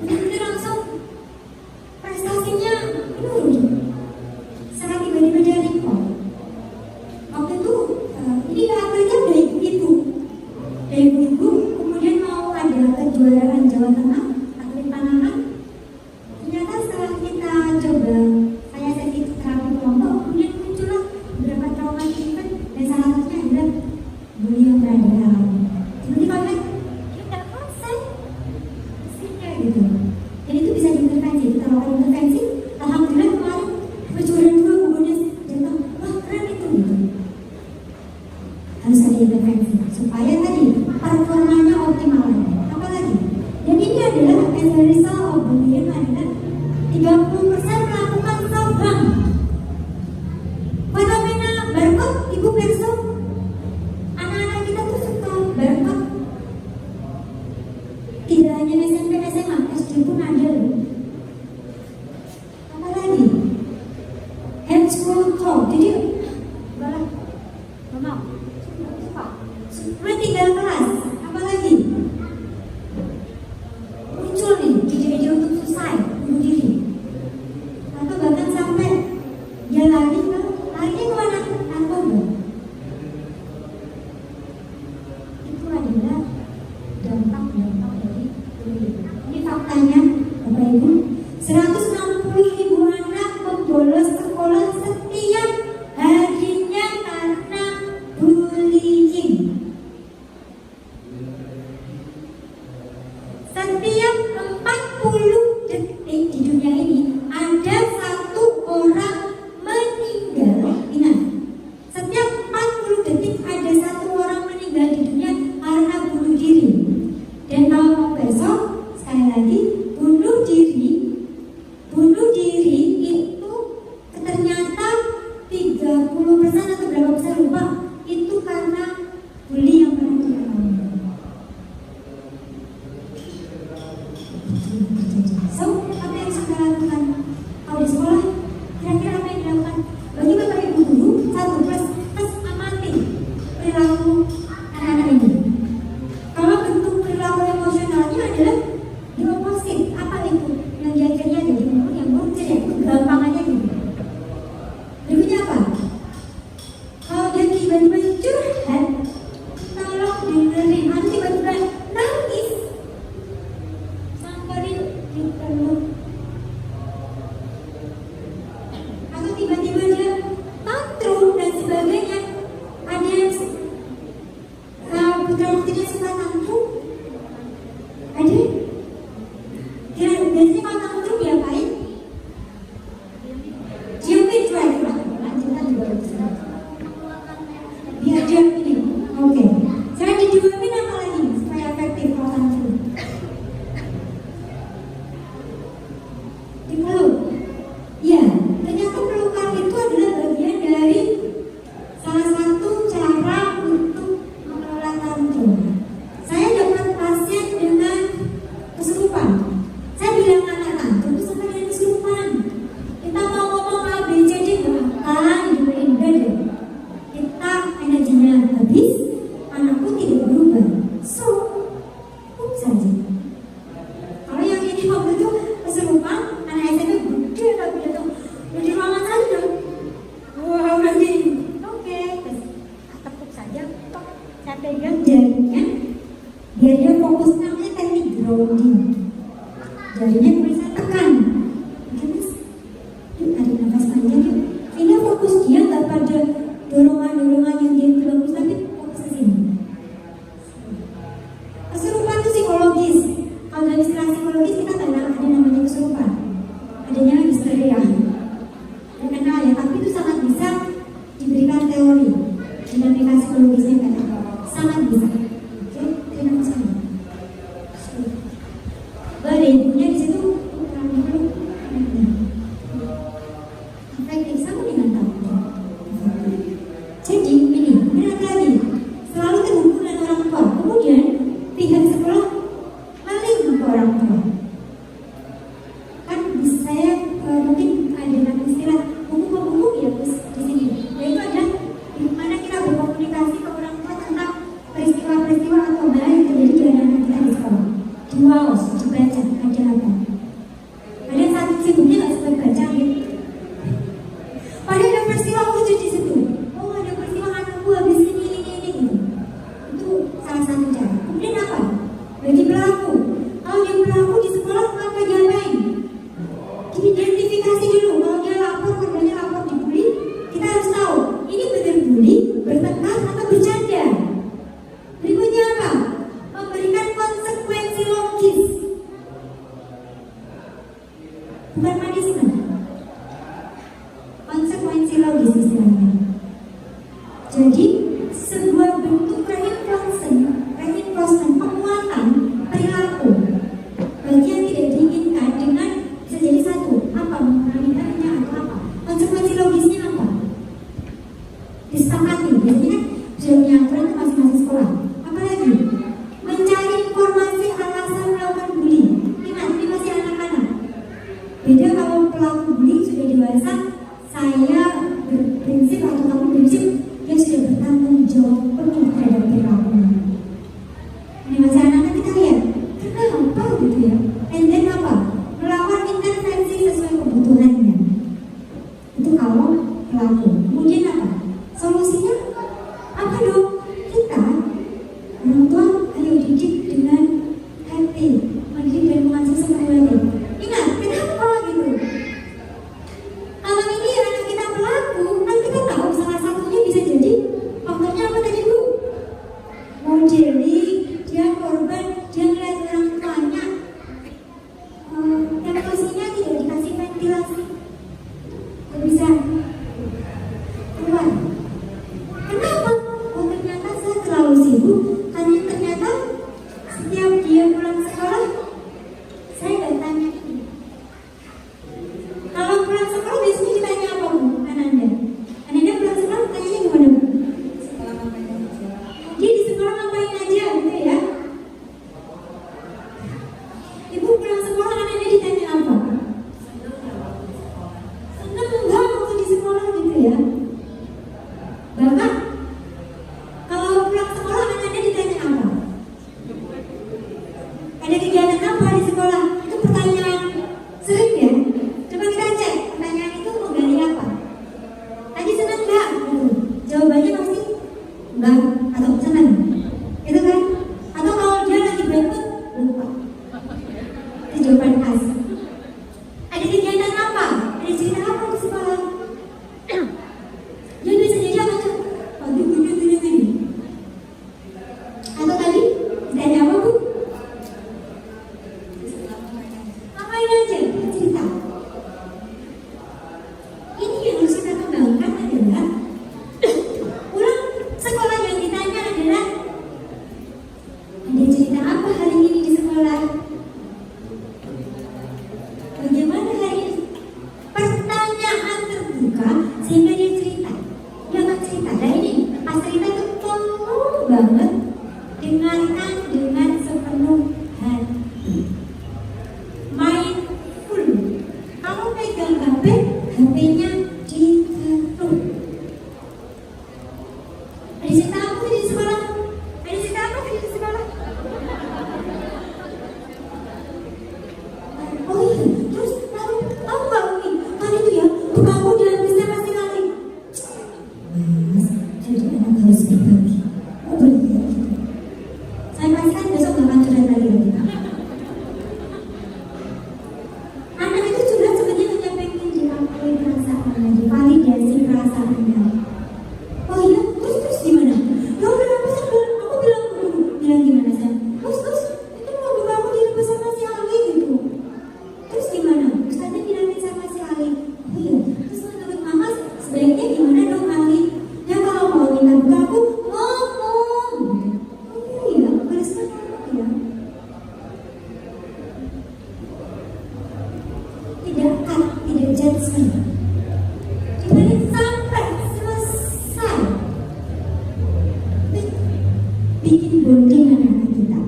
benar-benar langsung prestasinya menurun. Saat tiba-tiba dia recall, waktu itu ini atletnya udah ibu-ibu, kemudian mau ada kejuaraan Jawa Tengah atlet panahan. Ternyata setelah kita coba saya sesi terapi kelompok, kemudian muncullah beberapa trauma event, dan salah satunya adalah bully yang pernah dialami. Seperti kalau dia udah selesai mesinnya gitu, dan itu bisa diintervensi. Kita lakukan intervensi, alhamdulillah kemarin kejuaraan 2 gugunya datang, wah keren itu gitu. Harus ada intervensi supaya tadi performanya optimal lagi. Apa lagi? Dan ini adalah as a result of bullying adalah 30% melakukan self-harm. Fenomena barcode, ibu perso, anak-anak kita tuh suka barcode. Tidak hanya SMP, SMA, SD pun ada loh. Apa lagi? Head school talk. Jadi balas, mama, suka tinggal kelas. Apa lagi? Muncul nih ide-ide untuk suicide, bunuh diri. Atau bahkan sampai dia larinya kemana? Narkoba. Itu adalah dampak dari bullying. Ini faktanya, Bapak Ibu, 160.000 anak membolos sekolah setiap harinya karena bullying. Setiap 40 detik di dunia ini ada 1 orang meninggal. Ingat, setiap 40 detik ada 1 orang meninggal di dunia karena bunuh diri. Dan kalau mau besok, sekali lagi, bunuh diri itu ternyata 30% atau berapa persen lupa, itu karena bully yang pernah dialami. So, apa yang sudah lakukan? Efektif sama dengan takut. Jadi ini lagi selalu terhubung dengan orang tua. Kemudian pihak sekolah maling ke orang tua. Kan saya mungkin ada istilah buku-buku ya di sini. Yaitu adalah bagaimana kita berkomunikasi ke orang tua tentang peristiwa-peristiwa atau hal yang terjadi di anak-anak kita di sekolah. Dibaca, ada apa? Ada satu sibuknya nggak sempat baca gitu. Padahal ada peristiwa khusus di situ. Oh, ada peristiwa anakku habis ini gitu. Itu salah satu cara. Kemudian apa? Bagi pelaku. Kalau dia pelaku di sekolah apa diapain? Diidentifikasi dulu. Kalau dia lapor, korbannya lapor dibully, kita harus tahu ini benar bully, bertengkar atau bercanda. Berikutnya apa? Memberikan konsekuensi logis. Bukan punishment. Konsekuensi logis istilahnya. Jadi sebuah bentuk reinforcement, penguatan perilaku bagi yang tidak diinginkan dengan bisa jadi satu apa mengalaminya atau apa konsekuensi logisnya apa disepakati biasanya kan sudah punya aturan itu masing-masing sekolah. Apalagi mencari informasi alasan melakukan bullying. Ingat ini masih anak-anak. Beda kalau pelaku bullying sudah dewasa, saya berprinsip atau kamu berprinsip dia sudah bertanggung jawab penuh terhadap perilakunya. Ini masih anak-anak kita lihat, kenapa gitu ya? And then apa? Melakukan intervensi sesuai kebutuhannya. Itu kalau pelaku. Kemudian apa? Solusinya apa dong? Kita orang tua ayo didik dengan hati, mendidik dan mengasuh sepenuhnya. Ingat, kenapa gitu? Kalau ini anak kita pelaku, kan kita tahu salah satunya bisa jadi faktornya apa tadi Bu? Modeling, dia korban, dia ngeliat orang tuanya emosinya tidak dikasih ventilasi, gak bisa keluar. Kenapa? Oh ternyata saya terlalu sibuk, karena ternyata setiap dia pulang sekolah saya gak tanya ini. Kalau pulang sekolah biasanya ditanya apa Bu? Ananda pulang sekolah tanyanya gimana Bu? Dia di sekolah ngapain aja gitu ya? Ibu pulang sekolah Ananda ditanya apa? Senang enggak waktu di sekolah gitu ya? Bapak, kalau pulang sekolah Ananda ditanya apa? Ada kegiatan apa di sekolah? Itu pertanyaan sering ya? Coba kita cek pertanyaan itu menggali apa? Tadi senang enggak? Jawabannya pasti enggak atau senang, gitu kan? Atau kalau dia lagi bangun lupa. Itu jawaban khas. Ada kegiatan apa? Ada cerita apa di sekolah? Dia bisa jadi apa tuh? Oh, gini. Atau tadi ditanya apa Bu? Ngapain aja? Cerita. Ini yang harus kita kembangkan adalah pulang sekolah yang ditanya adalah ada cerita apa hari ini di sekolah? Bagaimana hari ini? Pertanyaan terbuka sehingga dia cerita. Dia akan cerita. Dan ini pas cerita itu tolong banget dengarkan dengan sepenuh hati. Mindful. Kalau pegang HP, HP-nya ditaruh. Ada cerita apa tadi di sekolah? Ada cerita apa tadi di sekolah? Oh iya, terus lalu tahu nggak Umi? Tadi tuh ya, tukangku dalam bisnya pasti kali. Mas, jadi anak harus berbagi. Oh berbagi. Saya pastikan besok nggak akan curhat lagi. Anak itu curhat sebenarnya hanya pengen diakui perasaan. bejat sekali. Dibalik sampai selesai bikin bonding anak kita.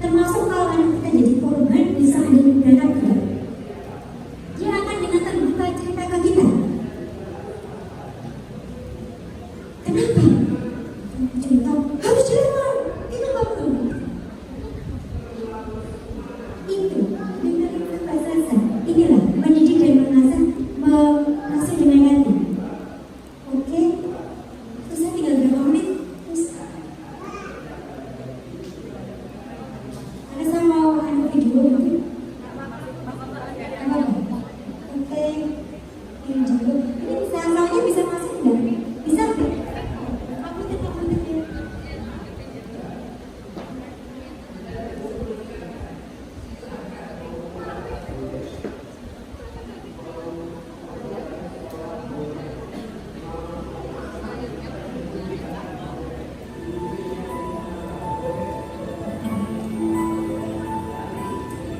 Termasuk kalau anak kita jadi korban, bisa ada yang berantakan. Dia akan dengan terbuka cerita ke kita. Kenapa? Cerita harus jalan. Itu nggak perlu. Itu dengerin sampai selesai. Inilah mendidik dan mengasah dengan hati. Oke. Terus saya tinggal berapa menit. Terus ada saya mau ada video mungkin. Oke. Ini juga. Ini bisa soalnya bisa masuk nggak? Bisa nggak? Aku tetap ya.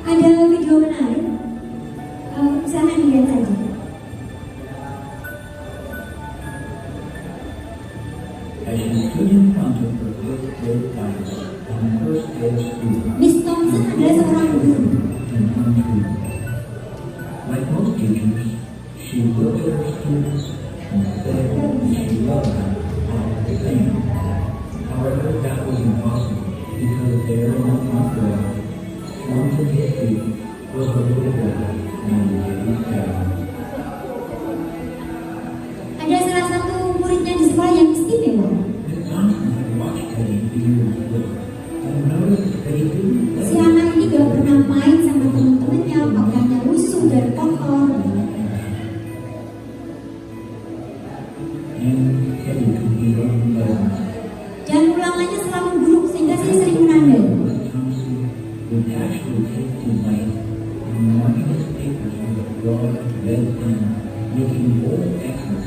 Ada video menarik. Silahkan lihat saja. As she stood in front of her fifth grade class on the first day of school, Miss Thompson adalah seorang guru. and untrue. Like most teachers, she looked at her students and said that she loved them all the same. However, that was impossible because there in the front row, slumped in his seat, was a little boy named Eddie Taylor. Ada salah satu muridnya di sekolah yang istimewa. Miss Thompson had watched Eddie the years ago and noticed that he didn't Si play anak ini gak pernah main sama teman-temannya, pakaiannya lusuh dan kotor. and Eddie could be unlearned. Dan ulangannya selalu buruk sehingga saya sering menandai. Miss Thompson would actually take delight in marking his papers with a broad red pen, making bold X's,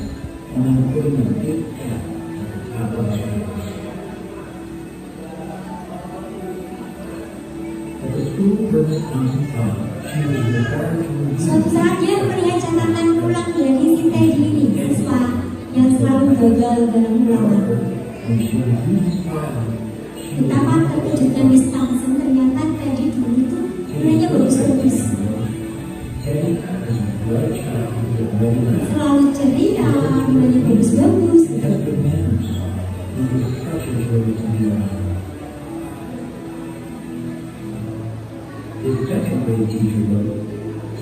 and then putting a big F at the top of his papers. At the school where Miss Thompson taught, she was required to Suatu review saat dia melihat catatan ulang dari si Teddy ini, siswa yang selalu gagal dalam ulangan. when she reviewed his file. She Betapa terkejutnya Miss Thompson, ternyata Teddy dulu itu nilainya bagus-bagus. Eddie was a bright child with ready to Selalu ceria, nilainya bagus-bagus. He had good manners. He was such a joy to be around. His second grade teacher wrote,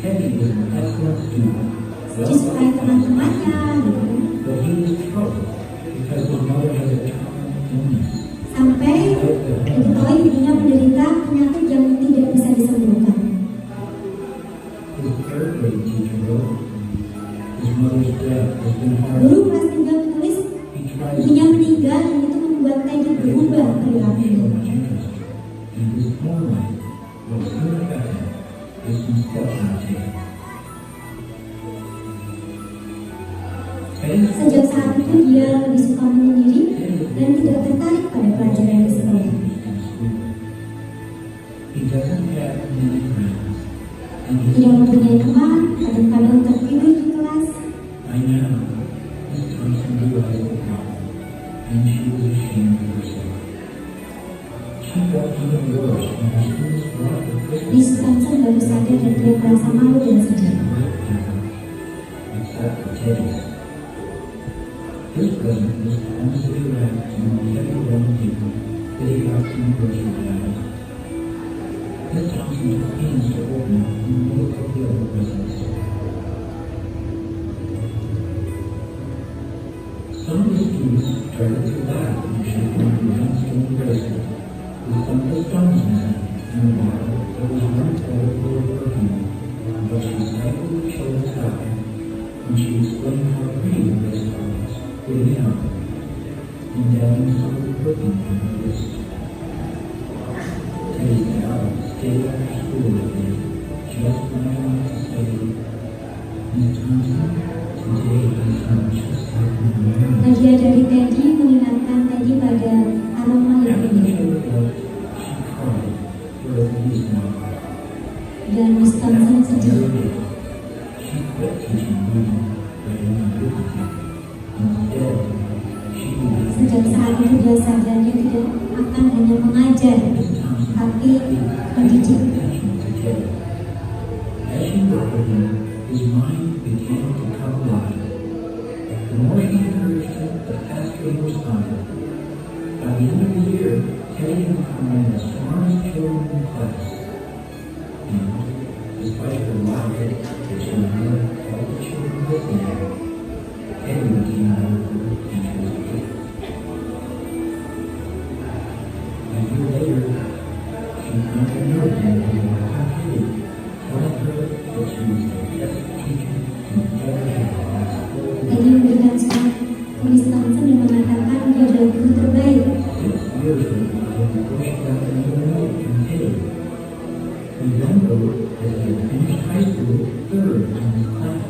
Teddy was an excellent student, Disukai teman-temannya, gitu. but he was troubled because his mother had a common illness. Sampai diketahui ibunya menderita penyakit yang tidak bisa disembuhkan. His third grade teacher wrote, his mother's death has been hard. Guru kelas 3 menulis He tried to ibunya meninggal dan itu membuat Teddy berubah perilakunya. much interest. He was more like what soon affected his instructional tape. Teddy Sejak saat itu dia lebih suka menyendiri dan tidak tertarik pada pelajaran di sekolah. He doesn't have many friends, and he Tidak mempunyai teman, kadang-kadang tertidur di kelas. by now Miss Thompson realized the problem, and she was ashamed of herself. She felt even worse when her students brought the Miss Christmas Thompson baru sadar dan dia merasa malu dan sedih. except for Teddy. This present was only to be wrapped in the heavy brown paper that he got from the grocery bag. Miss Thompson took pains to open it and look at the other presents. Some of the students started to laugh when she found a rhinestone bracelet with some of the stones in it and a bottle that was one full of perfume, but she thankfully chose it out when she explained how pretty the bracelet was, putting it on and dabbing some of the perfume on her wrist. Teddy Gal stayed after school with me, just when I wanted to say, Miss Thompson, today is just like my memory. Hadiah dari Teddy mengingatkan Teddy pada aroma yang After the indah. show was over, she cried for at least an hour. Dan Miss Thompson sedih. Every day, she she quit teaching reading, writing, and arithmetic. Instead, she began Sejak saat itu dia sadar dia tidak akan hanya mengajar, tapi mendidik. As she worked with him, his mind began to come alive. The more she encouraged him, the faster he responded. By the end of the year, Teddy had become one of the smartest children in class. And, despite her logic, that she ignored all the children listening to her, Teddy became one of her teacher's favorites. A year later, she found a note in her pocket telling her that she was the best teacher she ever had in the whole world. Teddy memberikan surat tulis langsung yang mengatakan dia adalah guru terbaik. 6 years later, before she got another note from Teddy, he then wrote that he had finished high school third in his class,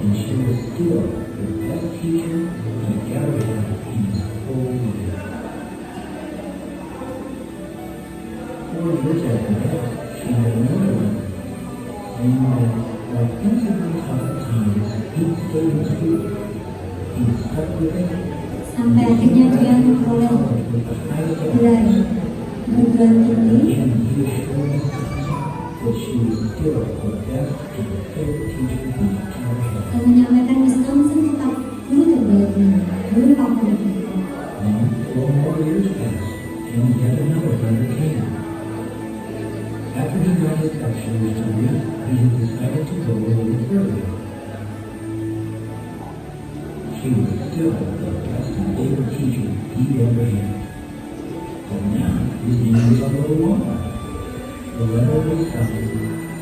and she was still the best teacher he ever had in his whole life. 4 years after that, she had another letter, saying that while things had been tough at times, he stayed in school. He stuck with it. Sampai akhirnya dia memperoleh With the highest gelar perguruan tinggi. and he assured me that she was still the best and favorite teacher he ever had. Dan menyampaikan Wisconsin tetap guru terbaiknya, guru favoritnya. Then, 4 more years passed, and yet another letter came. After he got his bachelor's degree, he had decided to go a little further. She was still the best and favorite teacher he ever had. But now, his name was a little longer. The letter was signed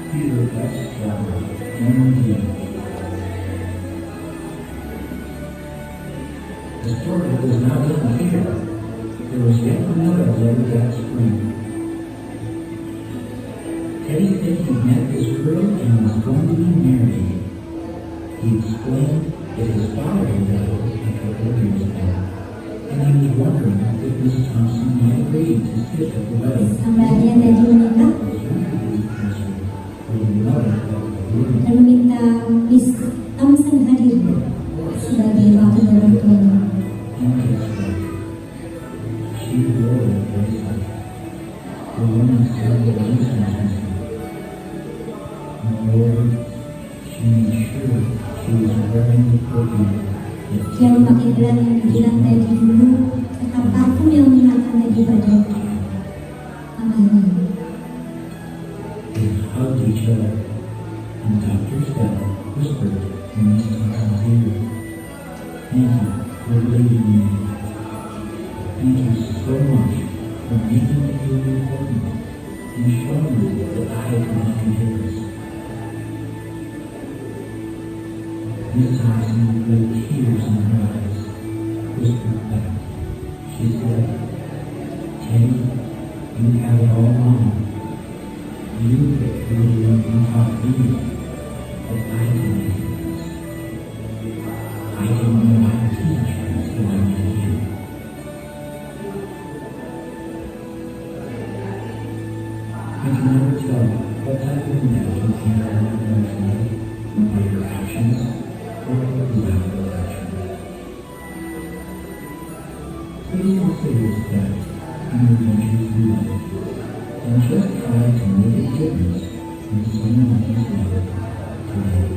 Peter F. Strawberry, M.D. The story was not ending here. There was yet another letter that spring. Teddy said he met this girl and was going to be married. He explained that his father had died a couple of years ago, and he was wondering if Miss Thompson might agree to sit at the wedding. Sampai akhirnya Teddy menikah Was usually considered for the mother of the groom. dan meminta Miss Thompson hadir sebagai wakil orang tuanya. And guess what? She wore that bracelet. The woman still believes in him. Moreover, she made sure she was wearing the perfume that Dia memakai gelar yang dibilang Teddy dulu, serta parfum yang mengingatkan Teddy pada mamanya. they hugged each other, and Dr. Stella whispered in Miss Thompson's ear, "Thank you for believing in me. Thank you so much for making me feel important and showing me that I can make a difference." Miss Thompson, with tears in her eyes, whispered back. She said, "Teddy, you have it all wrong. You really don't taught me that I can make it. I didn't know how to teach until I met you." You can never tell what type of impact you can have on emotionally by your actions or lack of action. Please consider this fact in your ventures through life, and just try to make a difference in someone else's life today.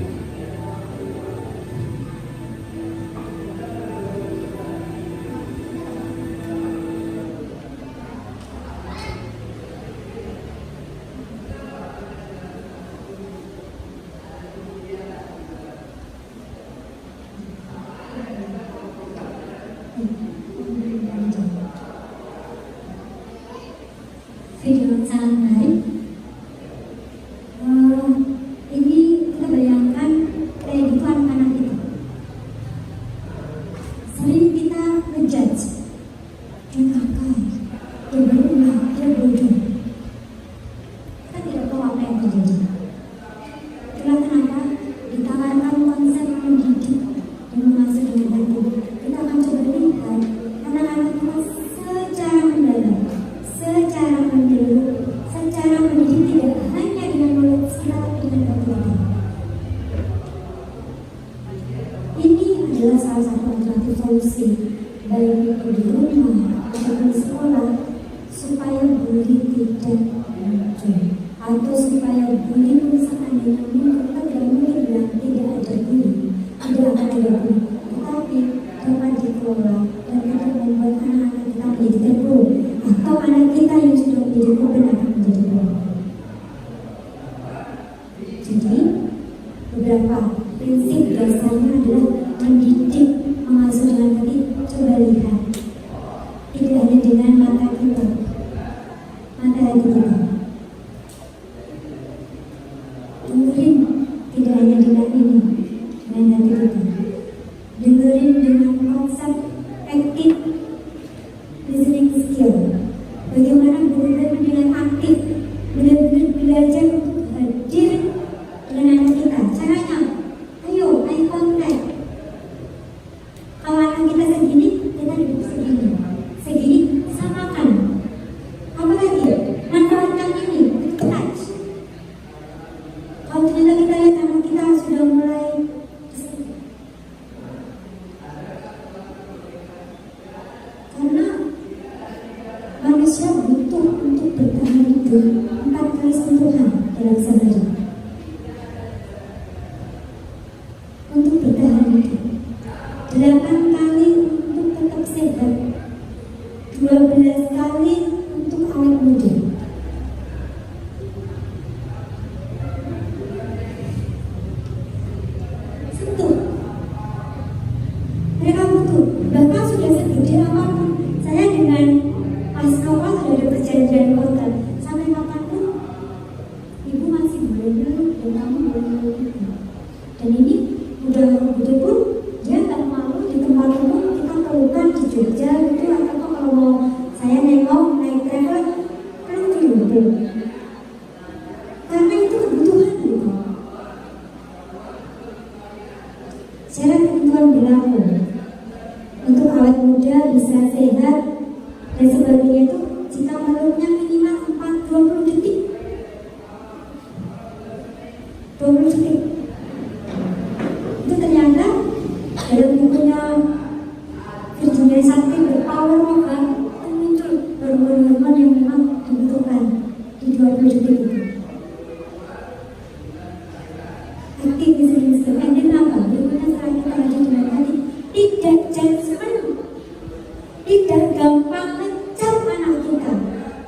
Video sangat menarik. Ini kita bayangkan kayak gitu anak-anak kita. Sering kita ngejudge, dia nakal, dia berulah, dia bodoh. Kita tidak tahu apa yang terjadi. Itulah kenapa ditawarkan konsep mendidik dan masuk dengan hati. Kita akan coba lihat anak-anak kita secara mendalam, secara menyeluruh, secara adalah salah satu alternatif solusi baik itu di rumah atau di sekolah supaya bully tidak muncul atau supaya bully misalkan yang muncul. Kita tidak mungkin bilang tidak ada bully, tidak akan ada bully, tetapi dapat dikelola dan tidak membuat anak-anak kita menjadi terpuruk atau anak kita yang sudah menjadi korban akan menjadi korban. Jadi beberapa prinsip dasarnya adalah mendidik, mengasuh dengan hati. Coba lihat, tidak hanya dengan mata kita, mata hati kita. Dengerin tidak hanya dengan ini, dengan hati kita. Dengerin dengan konsep active listening skill. Bagaimana benar-benar dengan aktif, benar-benar belajar untuk hadir dengan anak kita. Caranya, ayo, eye contact. Kalau anak kita segini, kita duduk segini. Segini, samakan. Apalagi, manfaatkan ini, touch. Kalau ternyata kita lihat anak kita sudah mulai karena manusia butuh untuk bertahan hidup 4 kali sentuhan dalam sehari. Untuk bertahan hidup 8 kali untuk tetap sehat, 12 kali untuk awet muda. Sentuh. Mereka butuh, bahkan sudah segede apapun. Saya dengan Mas Kawal sudah ada perjanjian kontrak. Sampai kapanpun ibu masih boleh meluk dan kamu boleh meluk ibu. Dan ini udah begitu pun dia tak malu di tempat umum kita pelukan di Jogja gitu, atau kalau mau saya nengok naik travel peluk dulu. Karena itu kebutuhan gitu. Syarat kebutuhan berlaku untuk awet muda bisa sehat dan sebagainya itu jika meluknya minimal 20 detik. 20 detik. Itu ternyata dalam bukunya Virginia Sakti The Power of God itu muncul hormon-hormon yang memang dibutuhkan di 20 detik itu. Aktif listening skill. And then apa? Bagaimana setelah kita hadir dengan tadi tidak judgment, tidak gampang ngecap anak kita,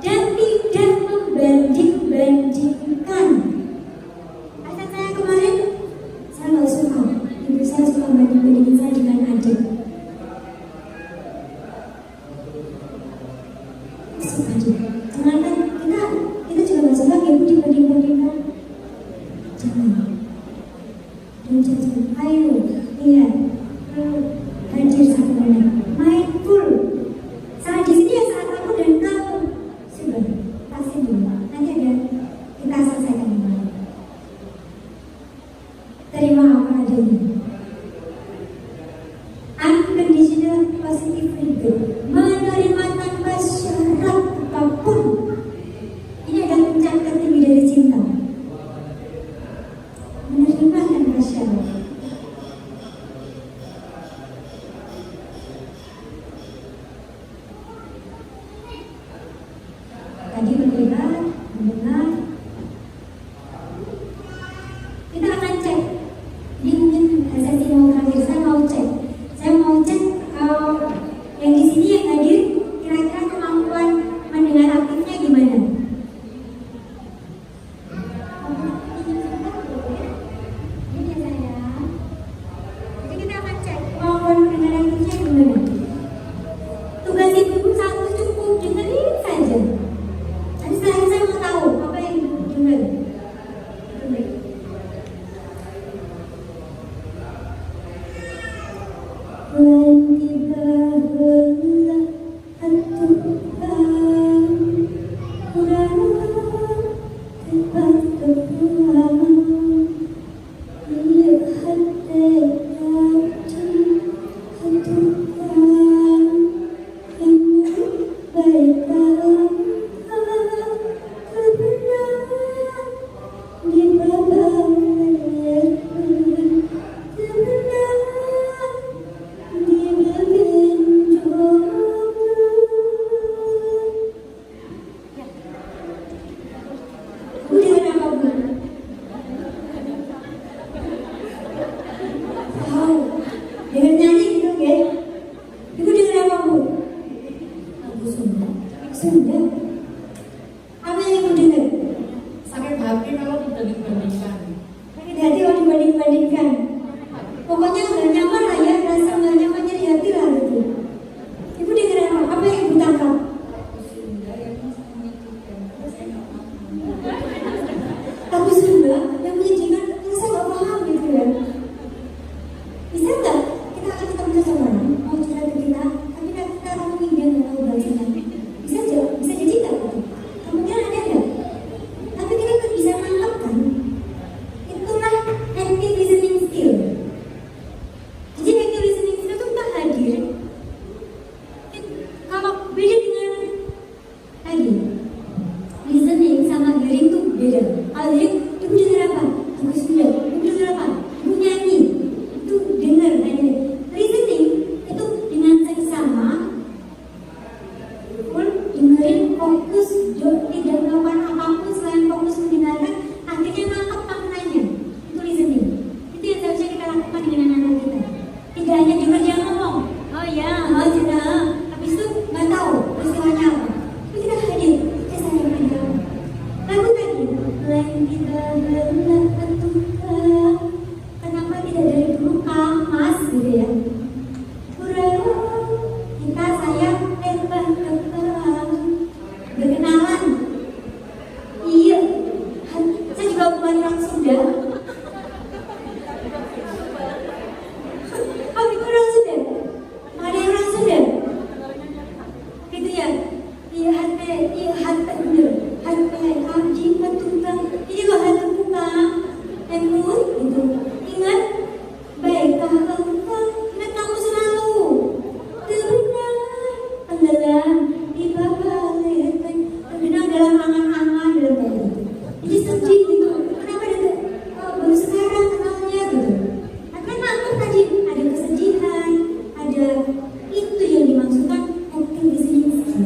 dan tidak membanding-bandingkan. Kata saya kemarin, saya nggak suka. Ibu saya suka banding-bandingin saya dengan adik. Suka juga. Karena kita juga nggak suka ibu dibanding-bandingkan. Jangan. Don't judgment. Ayo, lihat. Hadir satu menit. Mindful. Saat di sini ya saat aku dan kamu. Sudah, pasti dulu. Nanti ada kita selesaikan ini. Terima apa adanya. Unconditional positive feedback. Menerima tanpa syarat apapun. Ini adalah puncak tertinggi dari cinta. Menerima tanpa syarat. Tadi melihat, mendengar. Kita akan cek. Ini mungkin sesi mau terakhir. Saya mau cek yang di sini yang hadir kira-kira kemampuan mendengar aktifnya gimana? Ini saya. Jadi kita akan cek kemampuan mendengar aktifnya gimana. Tugas ibu satu cukup, dengerin saja. Nanti setelah saya mau tahu apa yang dengar. hanya dengar dia ngomong, oh ya, oh tidak. Habis itu nggak tahu peristiwanya apa. Tapi tidak hadir. Saya pada lagu tadi, lain kita berlaku Tuhan. Kenapa tidak dari dulu Mas gitu ya? Kurang kita sayang terbang berkenalan. Iya, saya juga bukan orang Sunda. Oh, itu orang Sunda. Ada yang orang Sunda. Gitu ya. Iya hati bener. Hati haji petutang. Ini loh hati buka. Emut gitu. Ingat, baikkah engkau? Ingat kamu selalu. Terbenam, tenggelam di bawah lenteng. Terbenam dalam angan-angan dalam bayi. Jadi sedih gitu. Kenapa dia baru sekarang kenalnya gitu? Karena aku tadi ada kesedihan, ada itu yang dimaksudkan acting Lisinski.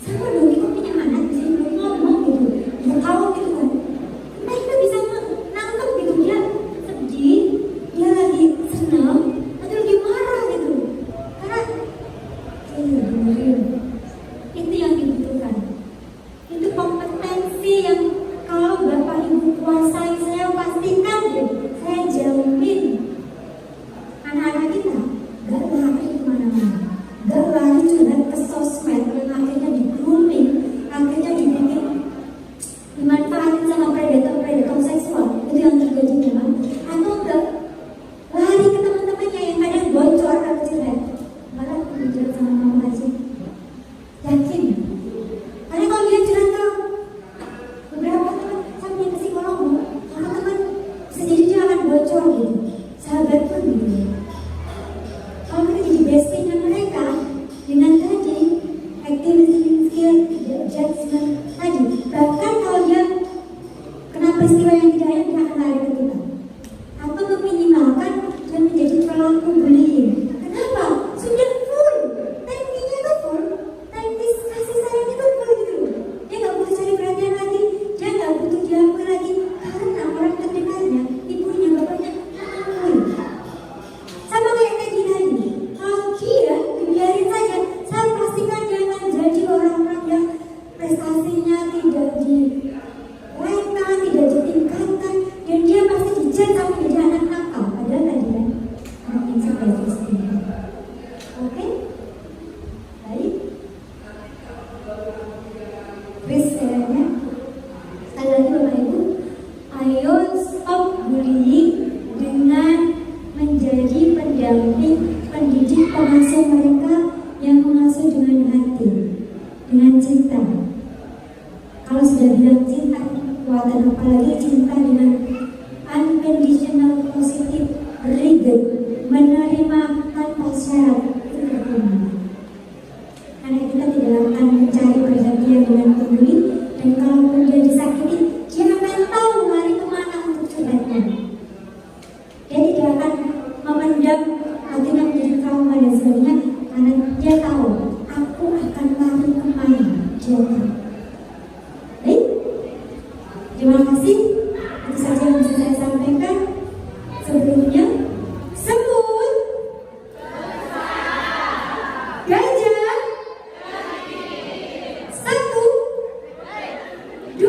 Sama dong, kita punya anak di sini belum ngomong gitu, belum tahu gitu kan. Nah kita bisa nangkep gitu, dia sedih, dia lagi senang, atau lagi marah gitu. Karena dengerin, itu yang dibutuhkan. Itu kompetensi yang kalau Bapak Ibu kuasai, saya pastikan deh, saya jamin anak-anak kita gak lari kemana-mana, gak lari curhat ke sosmed yang akhirnya di grooming, akhirnya dibikin dimanfaatin sama predator seksual. Itu yang terjadi memang. Atau enggak lari ke teman-temannya yang kadang bocor atau curhat, malah curhat sama mama aja. Yakin? Karena kalau dia curhat ke beberapa teman, saya punya psikolog, kalau teman bisa jadi dia akan bocor gitu. Sahabat pun gitu. Kalau kita jadi bestie-nya mereka dengan tadi activity skill, judgment tadi, bahkan kalau dia kena peristiwa yang tidak enak, dia akan lari ke kita atau meminimalkan dan menjadi pelaku bullying. Kenapa? Sudah full, tankingnya itu full, tangkis kasih sayang itu full gitu. Dia nggak butuh cari perhatian lagi, dia nggak butuh diakui lagi karena orang terdekatnya, ibunya, bapaknya full. Sama kayak tadi, kalau dia dibiarin saja, saya pastikan dia akan jadi orang-orang yang prestasinya tidak dinaikkan, tidak ditingkatkan, dan dia pasti dijat sama jadi anak nakal. Padahal tadi kan anak yang sebaik istri. Oke? Baik. Terus caranya, sekali lagi Bapak Ibu, ayo stop bullying dengan menjadi pendamping, pendidik, pengasuh mereka yang mengasuh dengan hati, dengan cinta. Kalau sudah bilang cinta, kekuatan apalagi cinta dengan unconditional positive regard, menerima tanpa syarat, itu berguna. Karena kita tidak akan mencari perhatian dengan peduli, dan kalaupun dia disakiti, dia akan tahu lari kemana untuk curhatnya. Dia tidak akan memendam, akhirnya menjadi trauma dan sebagainya, karena dia tahu aku akan lari kemana. Dia tahu. Baik, terima kasih. Itu saja yang bisa saya sampaikan. Sebelumnya, semut, gajah, 1, 2,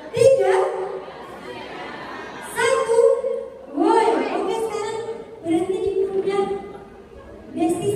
3, 1. Woi, oke sekarang berhenti di pundak. Besti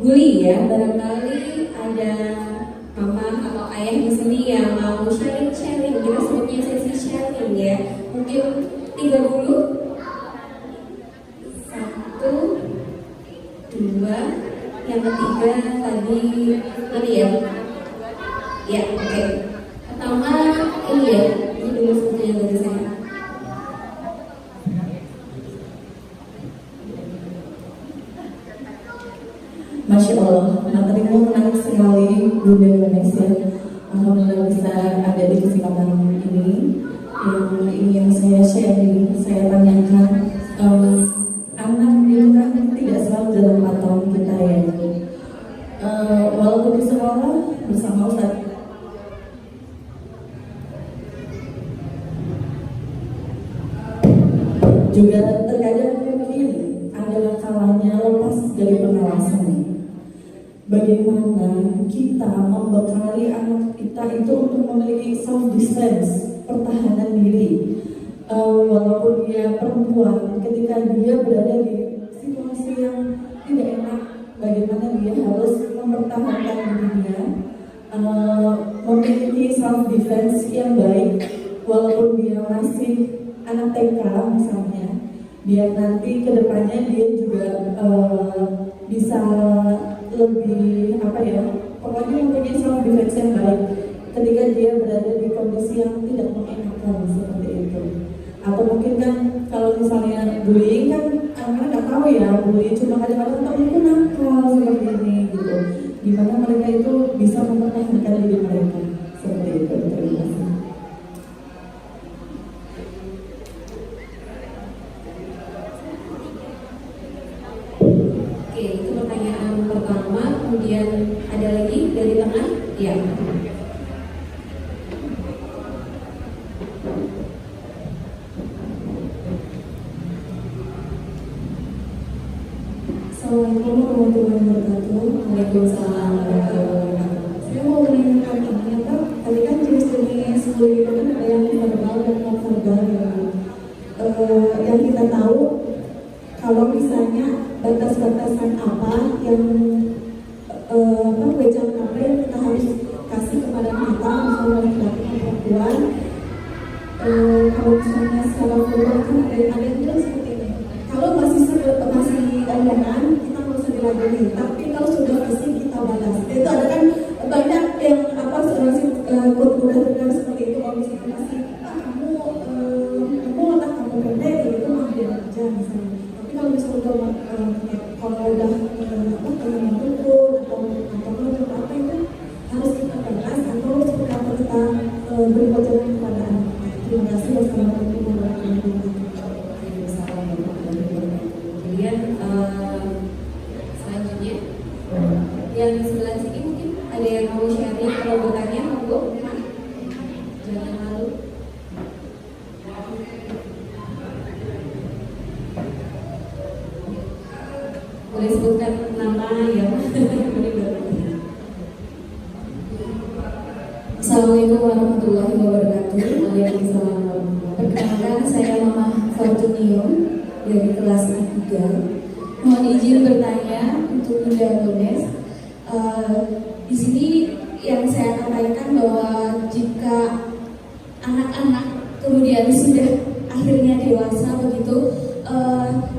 bully ya. Barangkali ada mama atau ayah di sini yang mau sharing, kita sebutnya sesi sharing ya. Mungkin 3 dulu. 1, 2, yang ketiga tadi ini ya. Ya, oke. Pertama ini ya, ini dulu sebutnya dari saya. Masya Allah, materinya menarik sekali Bunda Indonesia. Alhamdulillah bisa ada di kesempatan ini. Yang ingin saya sharing, saya tanyakan, anak itu kan tidak selalu dalam pantauan kita ya. Walaupun di sekolah bersama Ustaz, juga terkadang mungkin adalah kalanya lepas dari pengawasan. Bagaimana kita membekali anak kita itu untuk memiliki self defense, pertahanan diri, walaupun dia perempuan, ketika dia berada di situasi yang tidak enak, bagaimana dia harus mempertahankan dirinya, memiliki self defense yang baik, walaupun dia masih anak TK misalnya, biar nanti kedepannya dia juga bisa lebih pokoknya mempunyai self defense yang baik ketika dia berada di kondisi yang tidak mengenakan seperti itu. Atau mungkin kan kalau misalnya bullying kan anak-anak nggak tahu ya, bullying cuma kadang-kadang temenku nakal seperti ini gitu. Gimana mereka itu bisa mempertahankan diri mereka seperti itu. Terima kasih. Oke, itu pertanyaan pertama. Kemudian ada lagi dari tengah? Ya. Assalamualaikum warahmatullahi wabarakatuh. Waalaikumsalam warahmatullahi wabarakatuh. Saya mau menanyakan ini, Pak. Tadi kan jenis-jenis bullying itu kan ada yang verbal dan non verbal ya. Yang kita tahu, kalau misalnya batas-batasan apa yang wejangan apa yang kita harus kasih kepada kita, misalnya laki-laki atau perempuan. Kalau misalnya secara verbal kan ada yang bilang seperti ini. Kalau masih omongan kita nggak usah diladenin, tapi kalau sudah fisik kita balas. Itu ada kan banyak yang kuat-kuat seperti itu. Kalau misalnya masih kamu otak kamu pendek itu mah dia aja misalnya. Tapi kalau misalnya kalau udah yang pukul atau apa itu harus kita balas atau seperti apa kita beri bocoran kepada anak. Terima kasih. Wassalamualaikum warahmatullahi wabarakatuh. Kemudian selanjutnya yang di sebelah sini mungkin ada yang mau sharing atau bertanya, monggo, jangan malu. Boleh sebutkan nama ya. Assalamualaikum warahmatullahi wabarakatuh. Waalaikumsalam warahmatullahi wabarakatuh. Perkenalkan, saya Mama Fortunium dari kelas 3. Mohon izin bertanya untuk Bunda Lones. Di sini yang saya sampaikan bahwa jika anak-anak kemudian sudah akhirnya dewasa begitu,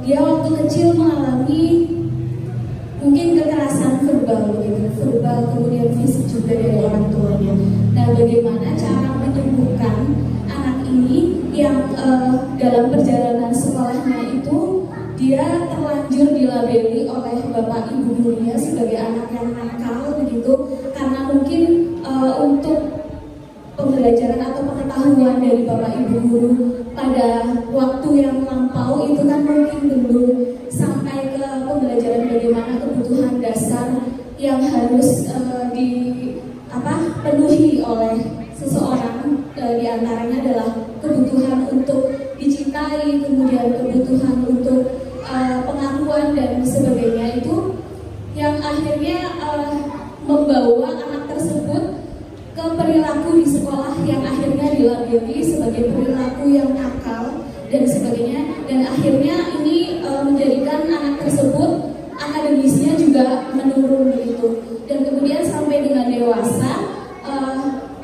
dia waktu kecil mengalami mungkin kekerasan verbal begitu, verbal kemudian fisik juga dari orang tuanya. Nah, bagaimana cara menyembuhkan anak ini yang dalam perjalanan sekolahnya itu dia terlanjur dilabeli oleh bapak ibu gurunya sebagai anak yang nakal begitu, karena mungkin untuk pembelajaran atau pengetahuan dari bapak ibu guru pada waktu yang lampau itu kan mungkin belum sampai ke pembelajaran bagaimana kebutuhan dasar yang harus dipenuhi oleh seseorang. Di antaranya adalah kebutuhan untuk dicintai, kemudian kebutuhan untuk pengakuan dan sebagainya, itu yang akhirnya membawa anak tersebut ke perilaku di sekolah yang akhirnya dilabeli sebagai perilaku yang nakal dan sebagainya, dan akhirnya ini menjadikan anak tersebut akademi kondisinya juga menurun begitu. Dan kemudian sampai dengan dewasa,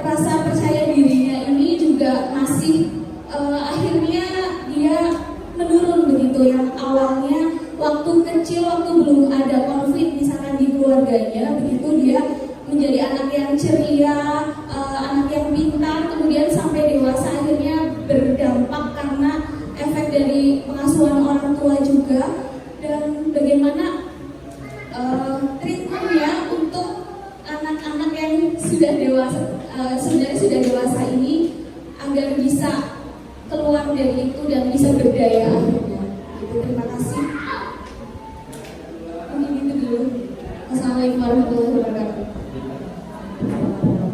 rasa percaya dirinya ini juga masih akhirnya dia menurun begitu. Yang awalnya waktu kecil, waktu belum ada konflik misalkan di keluarganya, begitu dia menjadi anak yang ceria, anak yang pintar, kemudian sampai dewasa akhirnya berdampak karena efek dari pengasuhan orang tua juga. Dan bagaimana treatmentnya untuk anak-anak yang sudah dewasa, sebenarnya sudah dewasa ini agar bisa keluar dari itu dan bisa berdaya akhirnya. Itu, terima kasih. Mungkin itu dulu. Assalamualaikum warahmatullahi wabarakatuh. Terima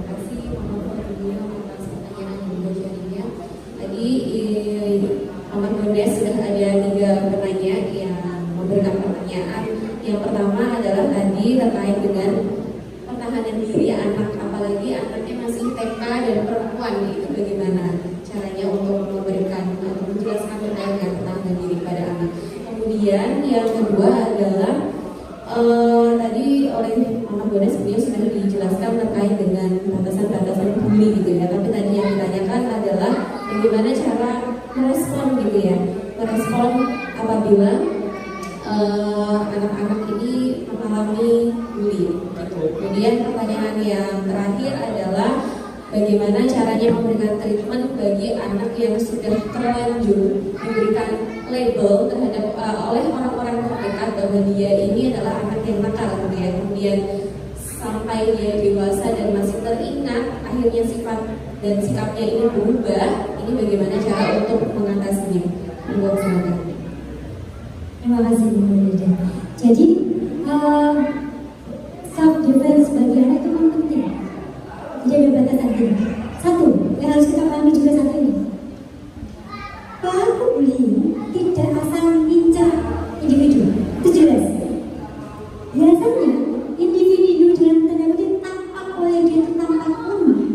kasih atas pertanyaan dan juga sharingnya. Tadi Ahmad Bondes sudah ada 3 penanya yang memberikan pertanyaan. Yang pertama adalah tadi terkait dengan pertahanan diri anak, apalagi anaknya masih TK dan perempuan, itu bagaimana caranya untuk memberikan atau menjelaskan terkait dengan pertahanan diri pada anak. Kemudian yang kedua adalah tadi oleh Ahmad Bondes beliau sudah dijelaskan terkait dengan batasan-batasan bully gitu ya. Tapi tadi yang ditanyakan adalah bagaimana cara merespon gitu ya, merespon apabila anak-anak ini mengalami bully gitu. Kemudian pertanyaan yang terakhir adalah bagaimana caranya memberikan treatment bagi anak yang sudah terlanjur diberikan label terhadap oleh orang-orang terdekat bahwa dia ini adalah anak yang nakal gitu ya. Kemudian sampai dia dewasa dan masih teringat, akhirnya sifat dan sikapnya ini berubah. Ini bagaimana cara untuk mengatasinya? Silakan. Terima kasih Bu Lida. Jadi self defense bagi anak itu memang penting. Jadi ada batasan ini. Satu, yang harus kita pahami juga satu ini. Pelaku bullying tidak asal incar individu, itu jelas. Biasanya individu dengan tanda kutip tampak oleh dia itu tampak lemah,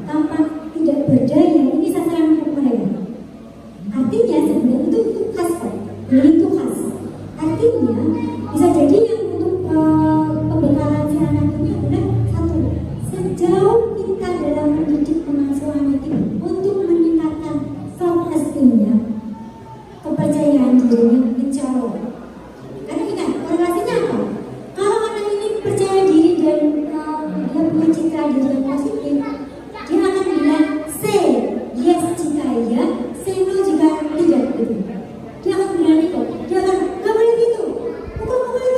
tampak tidak berdaya, ini sasaran mereka. Artinya sebenarnya itu khas kan? Bullying itu khas. Artinya bisa jadi yang untuk pembekalan si anak ini adalah satu, sejauh kita dalam mendidik pengasuh anak itu untuk meningkatkan self esteem-nya, kepercayaan dirinya mencolok. Karena ingat korelasinya apa? Kalau anak ini percaya diri dan dia punya citra diri yang positif, dia akan bilang say yes jika iya, say no jika tidak gitu. Dia akan berani kok. Dia akan nggak boleh gitu, pukul itu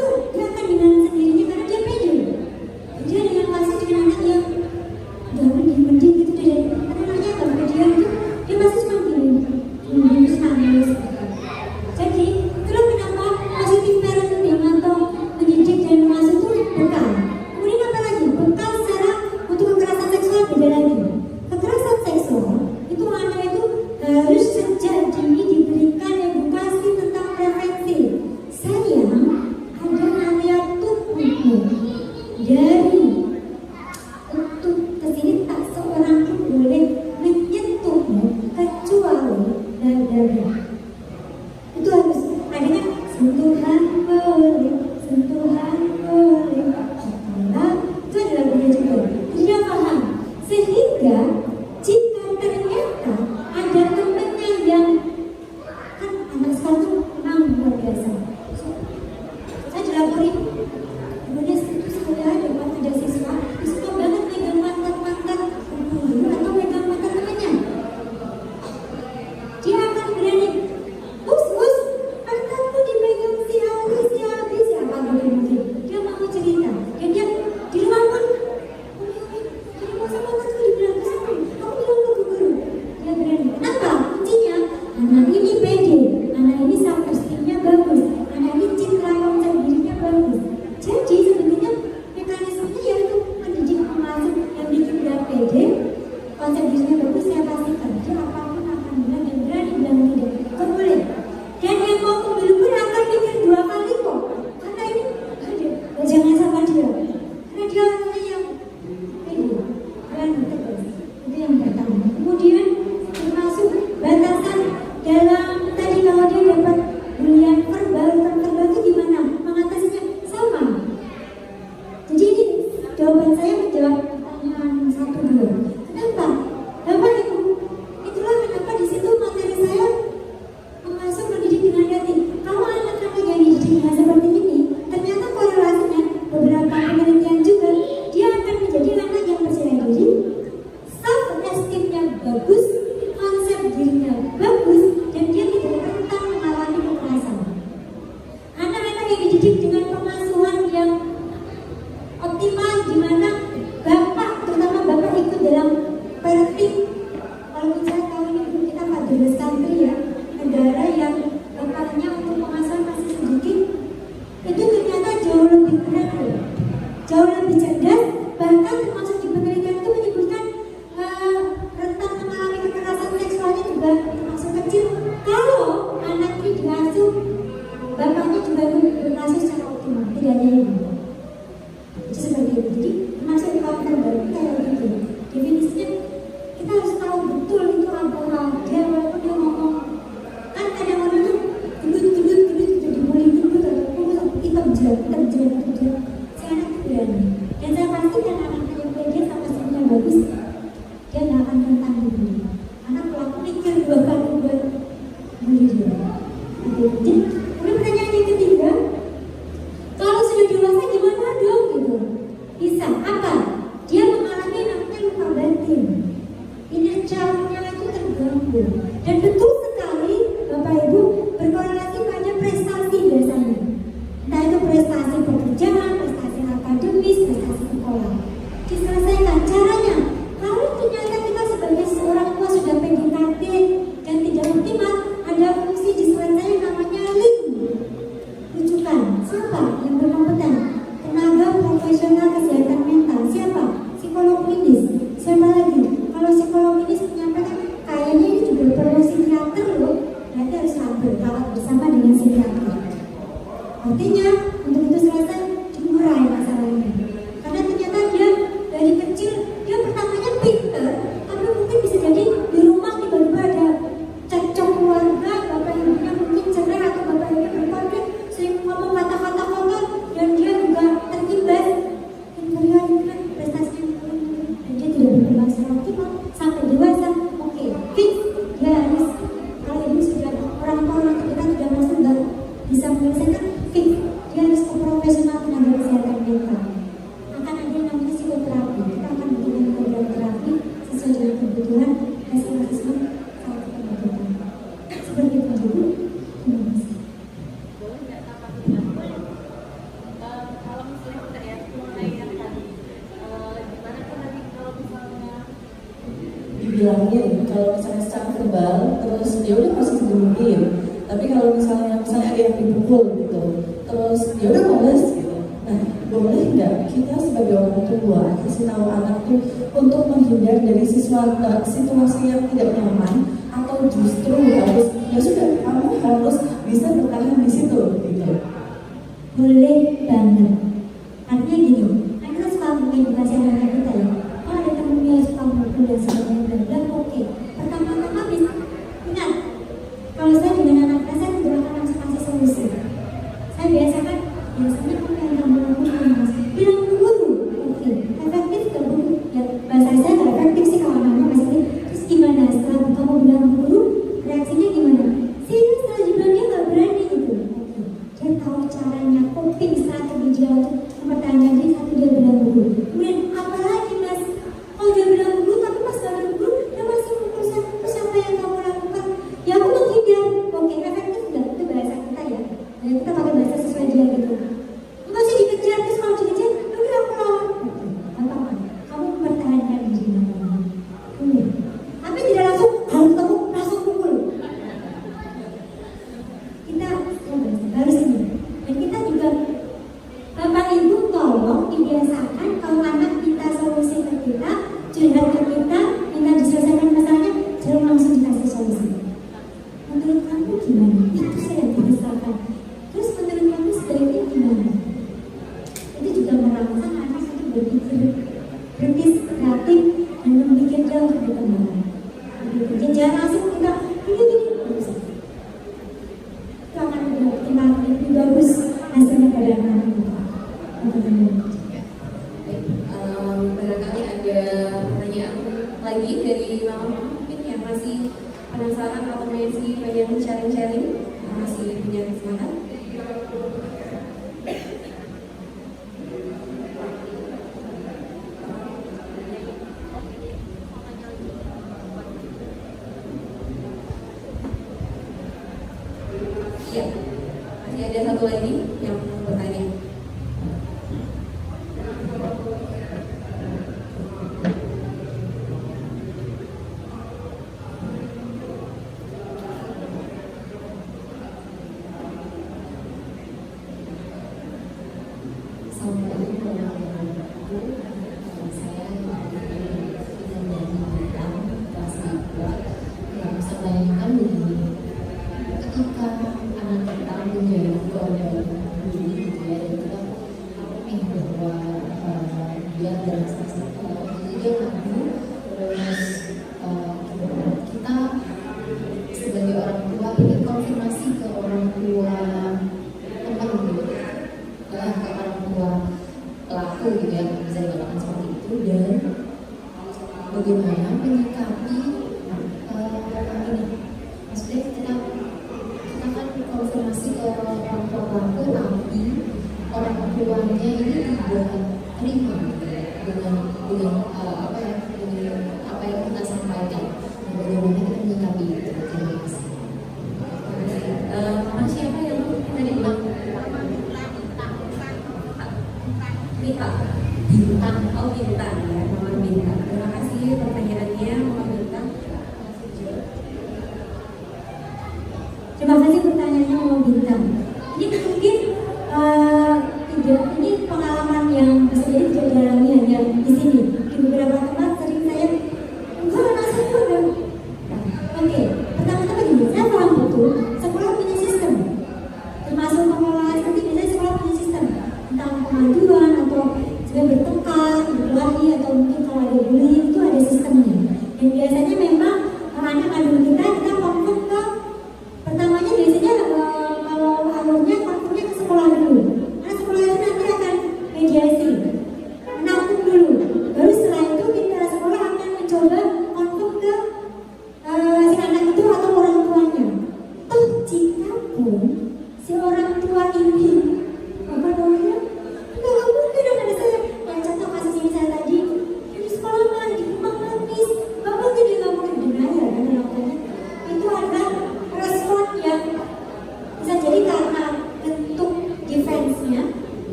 kerja. Si anak itu berani. Dan saya pastikan anak yang pede sama suaminya bagus, dia nggak akan rentan dibully. Karena pelaku mikir 2 kali buat bully dia. Jadi, kemudian pertanyaan yang ketiga, kalau sudah dewasa gimana dong gitu? Bisa apa? Dia mengalami namanya luka batin. Inner child-nya itu terganggu. Dan betul sekali Bapak Ibu berkorelasi pada prestasi biasanya. Entah itu prestasi pekerjaan, prestasi akademis, prestasi sekolah. Diselesaikan caranya. Kalau ternyata kita sebagai seorang tua sudah PDKT dan tidak optimal, ada fungsi diselesaikan namanya link. Rujukan. Siapa yang berkompeten? Tenaga profesional kesehatan mental. Siapa? Psikolog klinis. Siapa lagi? Kalau psikolog klinis menyampaikan kayaknya ini juga perlu psikiater loh. Nanti harus berawat bersama dengan psikiater. Artinya untuk itu selesai diurai masalahnya. Karena ternyata dia dari kecil dia pertamanya pinter, tapi mungkin bisa jadi di rumah tiba-tiba ada cekcok keluarga, bapak ibunya mungkin cerai atau bapak ibunya berkonflik, sering ngomong kata-kata kotor dan dia juga terimbas inferioritas prestasinya menurun dan dia tidak berkembang secara optimal sampai dewasa. Oke, fix dia harus, kalau ibu sudah orang tua kita sudah masuk nggak bisa menyelesaikan, fix dia harus ke profesional tenaga kesehatan mental. Akan ada yang namanya psikoterapi. Kita akan bikin program terapi sesuai dengan kebutuhan masing-masing saat kita membutuhkan. Seperti itu dulu. Terima kasih. Kalau misalnya kita ya mulai yang tadi, gimana kan nanti kalau misalnya dibilangin kalau misalnya secara verbal terus ya udah masih diem, tapi kalau misalnya ada yang dipukul gitu terus ya udah males gitu. Nah, boleh nggak kita sebagai orang tua kasih tahu anak tuh untuk menghindar dari situasi yang tidak nyaman, atau justru harus ya sudah kamu harus bisa bertahan di situ gitu. Boleh banget. Artinya gini, kan kita suka mengedukasi anak-anak kita ya. Oh, ada temennya suka mukul dan sebagainya, dan oke. Pertama-tama bisa ingat, kalau saya dengan anak saya tidak akan langsung kasih solusi. Saya biasanya kamu yang kamu lakukan mas, bilang ke guru. Oke, efektif ke guru. Ya, bahasa saya nggak efektif sih kalau anak-anak masih. Terus gimana setelah kamu bilang ke guru, reaksinya gimana? Sih, setelah dibilang dia nggak berani gitu. Oke, dia tahu caranya, coping strategi dia untuk mempertahankan diri satu dia bilang ke guru. Kemudian apalagi mas, kalau dia bilang ke guru tapi pas bilang ke guru dia masih mukul saya, terus apa yang kamu lakukan? Ya aku menghindar. Oke, efektif nggak? Itu bahasa kita ya. Dan kita pakai bahasa sesuai dia gitu. Enggak sih dikejar, terus kalau dikejar, udah aku lawan. Oke, apa-apa. Kamu mempertahankan diri namanya. Tapi tidak langsung harus kamu langsung pukul. Kita harus ini. Dan kita juga Bapak Ibu tolong dibiasakan kalau anak minta solusi ke kita, curhat ke kita, minta diselesaikan masalahnya, jangan langsung dikasih solusi. Menurut kamu gimana? Itu saya dibiasakan. Terus menurut kamu sebaiknya gimana? Itu juga merangsang anak itu berpikir kritis, kreatif, dan membuat dia untuk berkembang. Jadi jangan langsung kita ini bisa. Itu akan lebih bagus hasilnya pada anak kita. barangkali ada pertanyaan lagi dari Mama mungkin yang masih penasaran atau masih pengen sharing-sharing, masih punya kesempatan. Ya, masih ada satu lagi yang bertanya. keluarnya ini tidak terima dengan apa ya